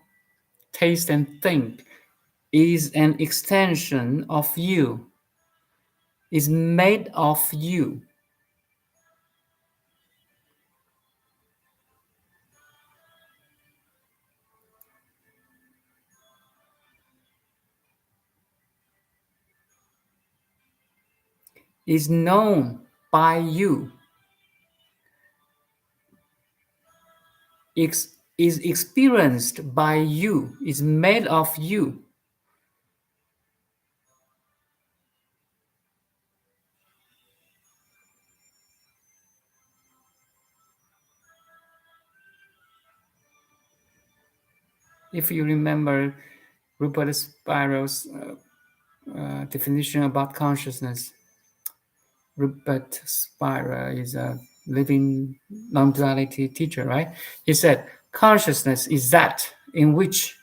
taste, and think is an extension of you, is made of you. Is known by you, is experienced by you, is made of you. If you remember Rupert Spira's definition about consciousness, Rupert Spira is a living non-duality teacher, right? He said, consciousness is that in which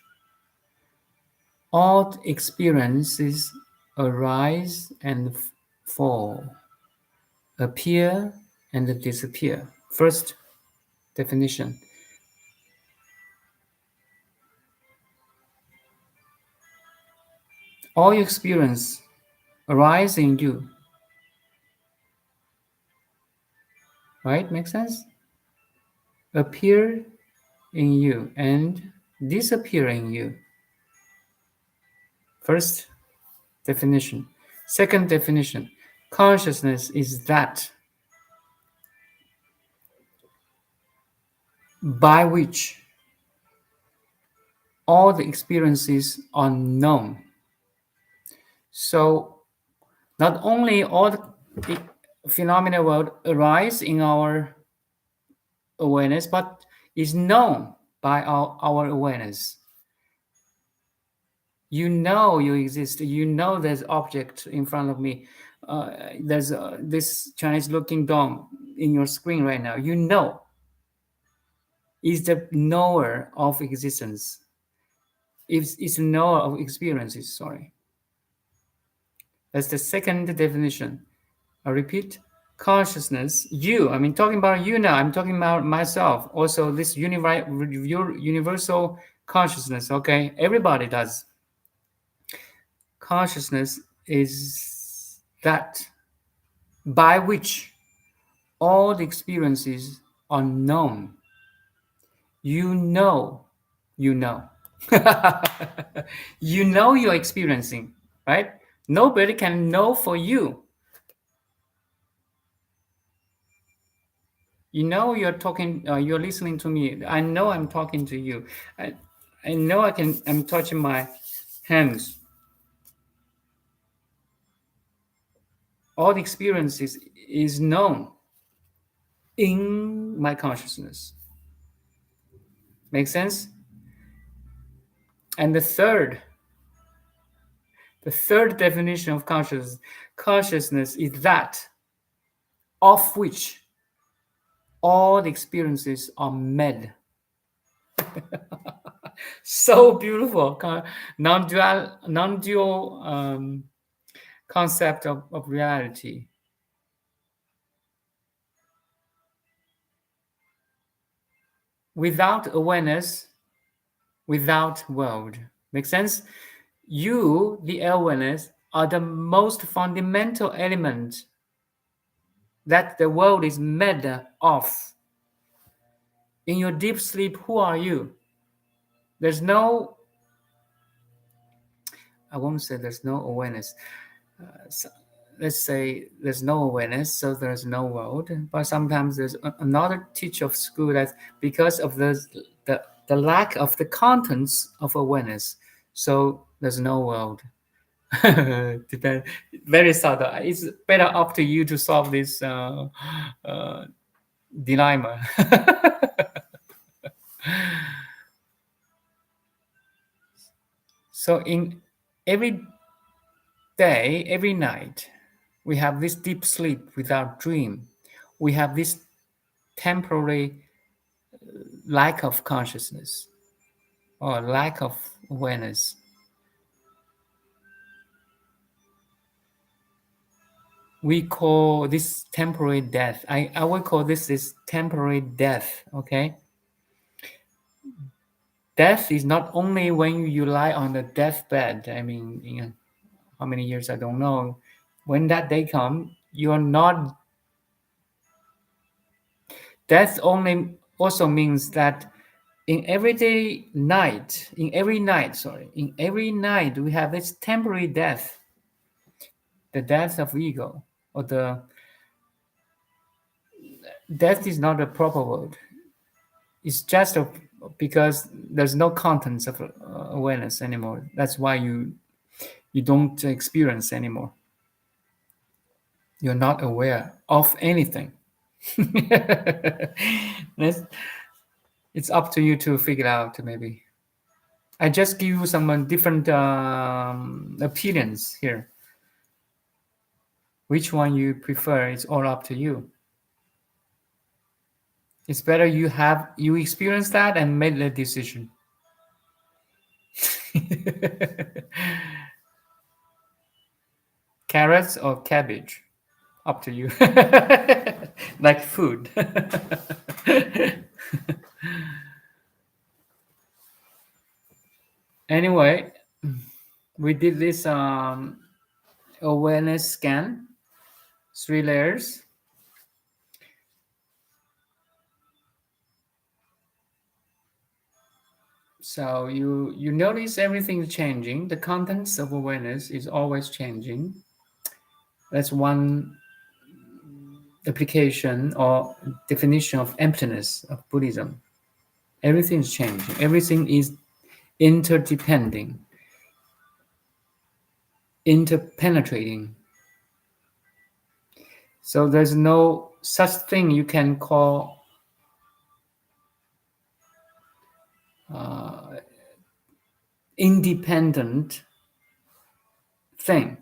all experiences arise and fall, appear and disappear. First definition. All you experience arise in you. Right? Make sense? Appear in you and disappear in you. First definition. Second definition. Consciousness is that by which all the experiences are known. So not only all the phenomena will arise in our awareness, but is known by our awareness. You know you exist. You know there's object in front of me. There's this Chinese looking dome in your screen right now. You know. Is the knower of existence. It's a knower of experiences, sorry. That's the second definition. I repeat, consciousness, you, I mean, talking about you now, I'm talking about myself. Also, this universal consciousness, okay? Everybody does. Consciousness is that by which all the experiences are known. You know. You know you're experiencing, right? Nobody can know for you. You know you're talking, you're listening to me. I know I'm talking to you. I know I'm touching my hands. All the experiences is known in my consciousness. Make sense? And the third The third definition of consciousness is that of which all the experiences are made. So beautiful. Non-dual concept of reality. Without awareness, without world. Make sense? You, the awareness, are the most fundamental element that the world is made of. In your deep sleep, who are you? There's no, I won't say there's no awareness. So let's say there's no awareness, so there's no world. But sometimes there's another teacher of school that because of the lack of the contents of awareness, so there's no world. Depend, very subtle. It's better up to you to solve this dilemma. So in every day, every night, we have this deep sleep without dream. We have this temporary lack of consciousness or lack of awareness. We call this temporary death. I will call this temporary death, okay? Death is not only when you lie on the deathbed. I mean, you know, how many years, I don't know. When that day comes, you are not. Death only also means that in every night, we have this temporary death, the death of ego, or the death is not a proper word. It's just because there's no contents of awareness anymore. That's why you don't experience anymore. You're not aware of anything. It's up to you to figure out, maybe. I just give you some different opinions here. Which one you prefer, it's all up to you. It's better you experience that and make the decision. Carrots or cabbage? Up to you. Like food. Anyway, we did this awareness scan, 3 layers. So you notice everything is changing. The contents of awareness is always changing. That's one application or definition of emptiness of Buddhism. Everything is changing. Everything is interdepending, interpenetrating. So there's no such thing you can call independent thing.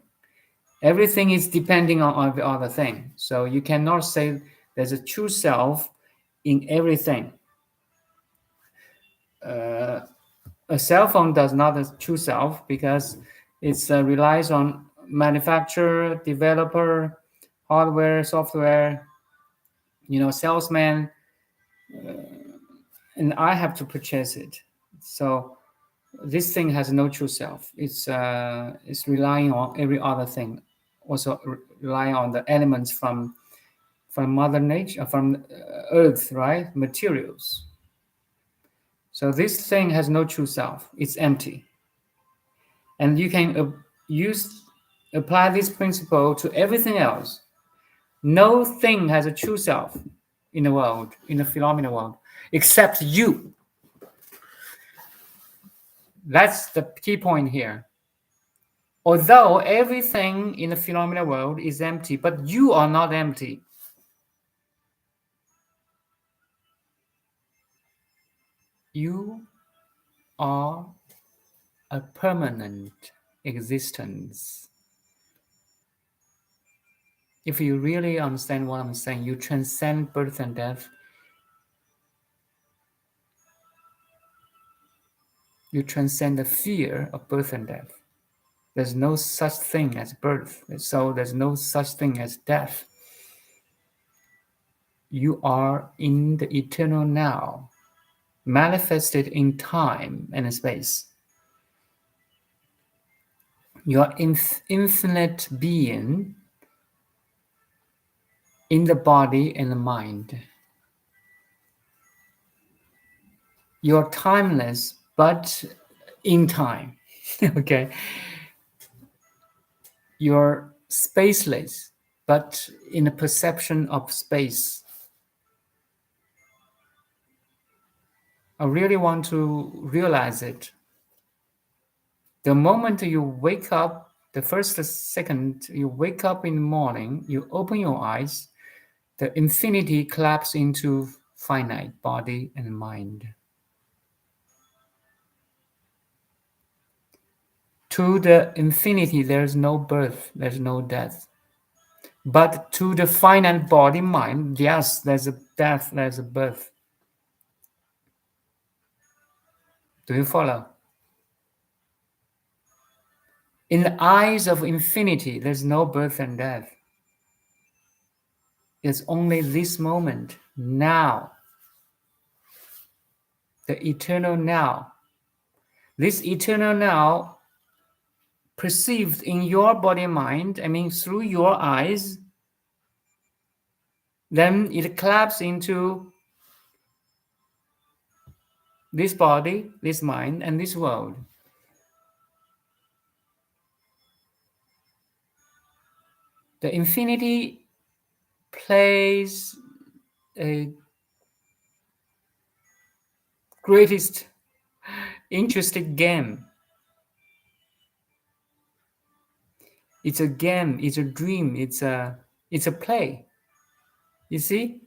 Everything is depending on the other thing. So you cannot say there's a true self in everything. A cell phone does not a true self because it relies on manufacturer, developer, hardware, software, salesman, and I have to purchase it. So this thing has no true self. It's relying on every other thing, also relying on the elements from Mother Nature, from Earth, right? Materials. So this thing has no true self. It's empty. And you can apply this principle to everything else. No thing has a true self in the world, in the phenomenal world, except you. That's the key point here. Although everything in the phenomenal world is empty, but you are not empty. You are a permanent existence. If you really understand what I'm saying, you transcend birth and death. You transcend the fear of birth and death. There's no such thing as birth, so there's no such thing as death. You are in the eternal now, manifested in time and space. You are infinite being in the body and the mind. You are timeless, but in time. Okay? You're spaceless, but in a perception of space. I really want to realize it. The moment you wake up, the first second you wake up in the morning, you open your eyes, the infinity collapses into finite body and mind. To the infinity, there's no birth, there's no death. But to the finite body mind, yes, there's a death, there's a birth. Do you follow? In the eyes of infinity, there's no birth and death. It's only this moment, now. The eternal now. This eternal now, perceived in your body mind, through your eyes, then it collapses into this body, this mind, and this world. The infinity plays a greatest interesting game. It's a game, it's a dream, it's a play. You see?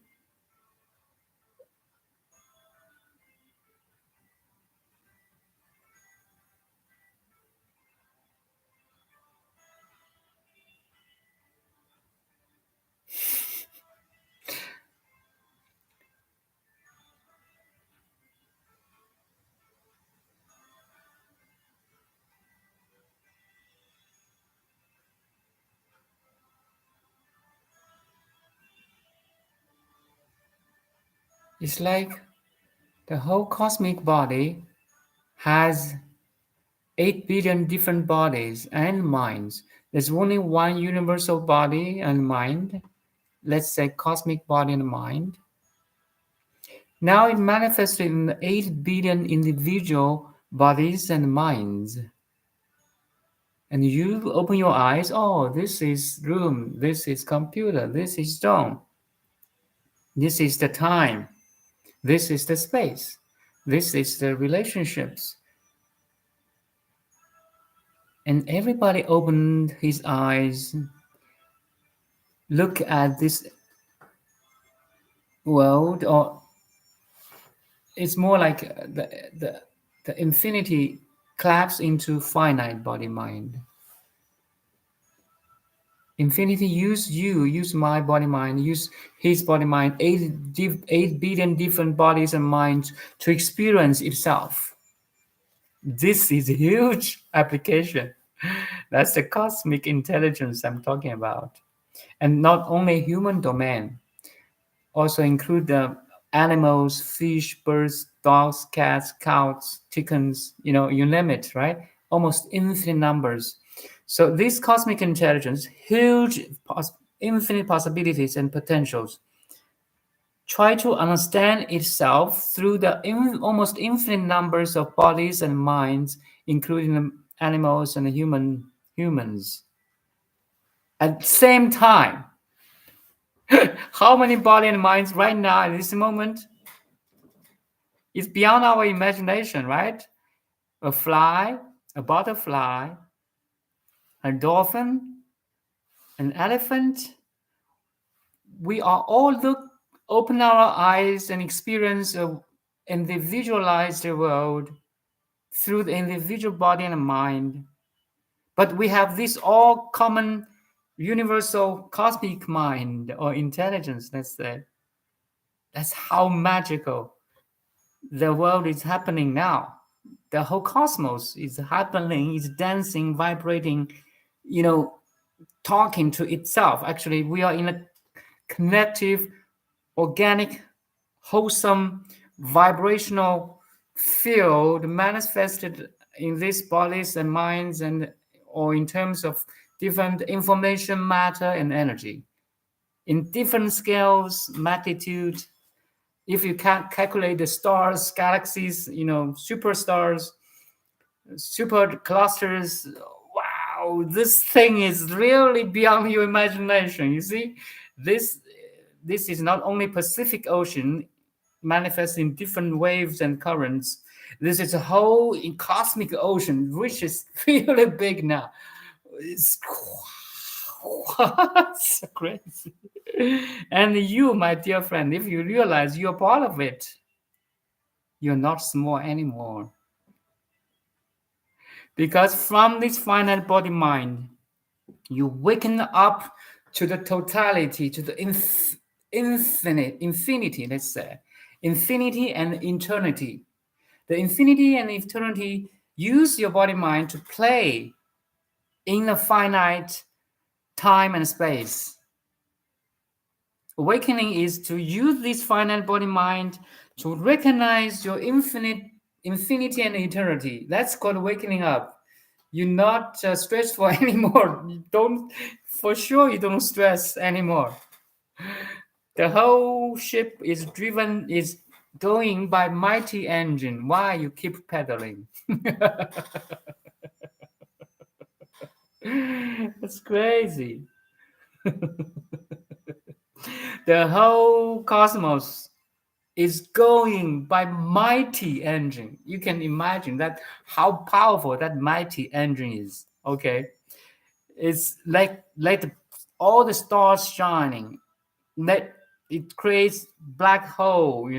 It's like the whole cosmic body has 8 billion different bodies and minds. There's only one universal body and mind, let's say cosmic body and mind. Now it manifests in 8 billion individual bodies and minds. And you open your eyes, oh, this is room, this is computer, this is stone, this is the time, this is the space, this is the relationships. And everybody opened his eyes, look at this world, or it's more like the infinity collapse into finite body mind. Infinity use my body mind, use his body mind, 8 billion different bodies and minds to experience itself. This is a huge application. That's the cosmic intelligence I'm talking about. And not only human domain, also include the animals, fish, birds, dogs, cats, cows, chickens, you name it, right? Almost infinite numbers. So this cosmic intelligence, huge, infinite possibilities and potentials, try to understand itself through the almost infinite numbers of bodies and minds, including the animals and the humans. At the same time, how many body and minds right now at this moment? It's beyond our imagination, right? A fly, a butterfly, a dolphin, an elephant. We are all open our eyes and experience and visualize the world through the individual body and mind. But we have this all common universal cosmic mind or intelligence, let's say. That's how magical the world is happening now. The whole cosmos is happening, is dancing, vibrating, talking to itself. Actually, we are in a connective, organic, wholesome, vibrational field manifested in these bodies and minds, and or in terms of different information, matter, and energy in different scales, magnitude. If you can calculate the stars, galaxies, superstars, super clusters, wow, this thing is really beyond your imagination. You see, this this is not only Pacific Ocean manifest in different waves and currents. This is a whole cosmic ocean, which is really big now. It's so crazy. And you, my dear friend, if you realize you're part of it, you're not small anymore. Because from this finite body mind, you waken up to the totality, to the infinity, let's say, infinity and eternity. The infinity and eternity use your body mind to play in a finite time and space. Awakening is to use this finite body mind to recognize your infinity and eternity. That's called wakening up. You're not stressful anymore. You don't stress anymore. The whole ship is going by mighty engine. Why you keep pedaling? That's crazy. The whole cosmos is going by mighty engine. You can imagine that how powerful that mighty engine is. Okay, it's like all the stars shining. That it creates black hole,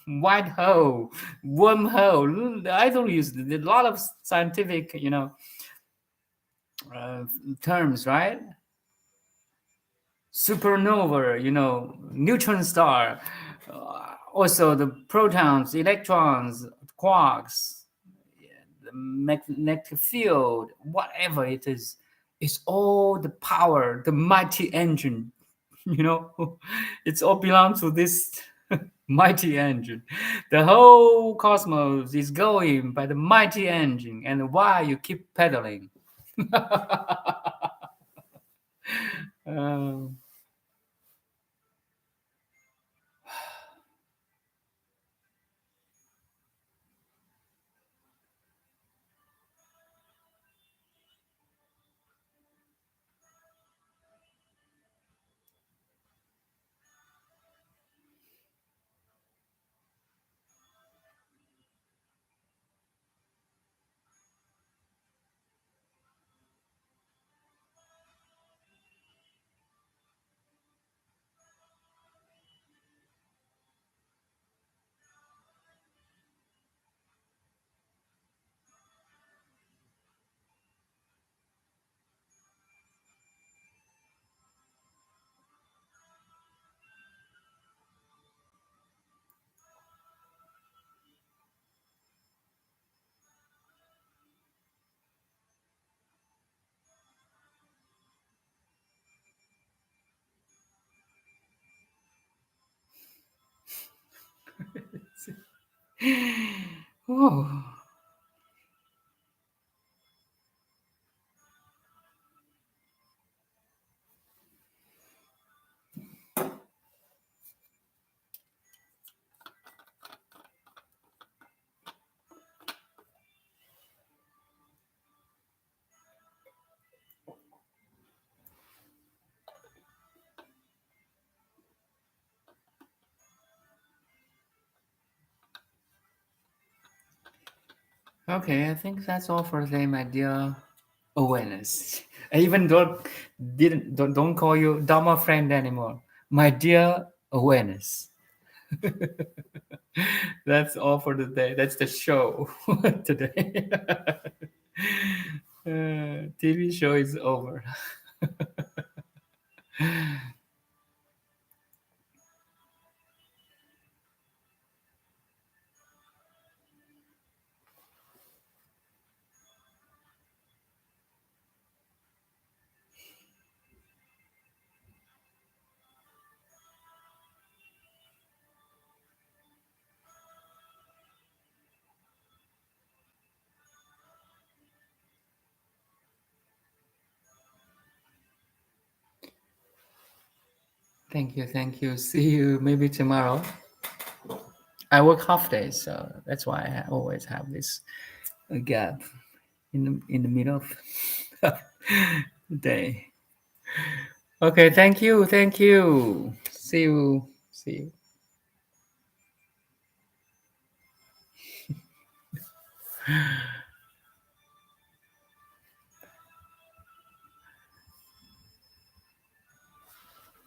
white hole, wormhole. I don't use a lot of scientific, terms, right? Supernova, neutron star, also the protons, electrons, quarks, the magnetic field, whatever it is, it's all the power, the mighty engine. It's all belongs to this mighty engine. The whole cosmos is going by the mighty engine, and why you keep pedaling? Um, oh. Okay, I think that's all for today, my dear awareness. I even don't call you Dharma friend anymore. My dear awareness. That's all for today. That's the show today. TV show is over. Thank you, thank you. See you maybe tomorrow. I work half days, so that's why I always have this gap in the middle of the day. Okay, thank you, thank you. See you, see you.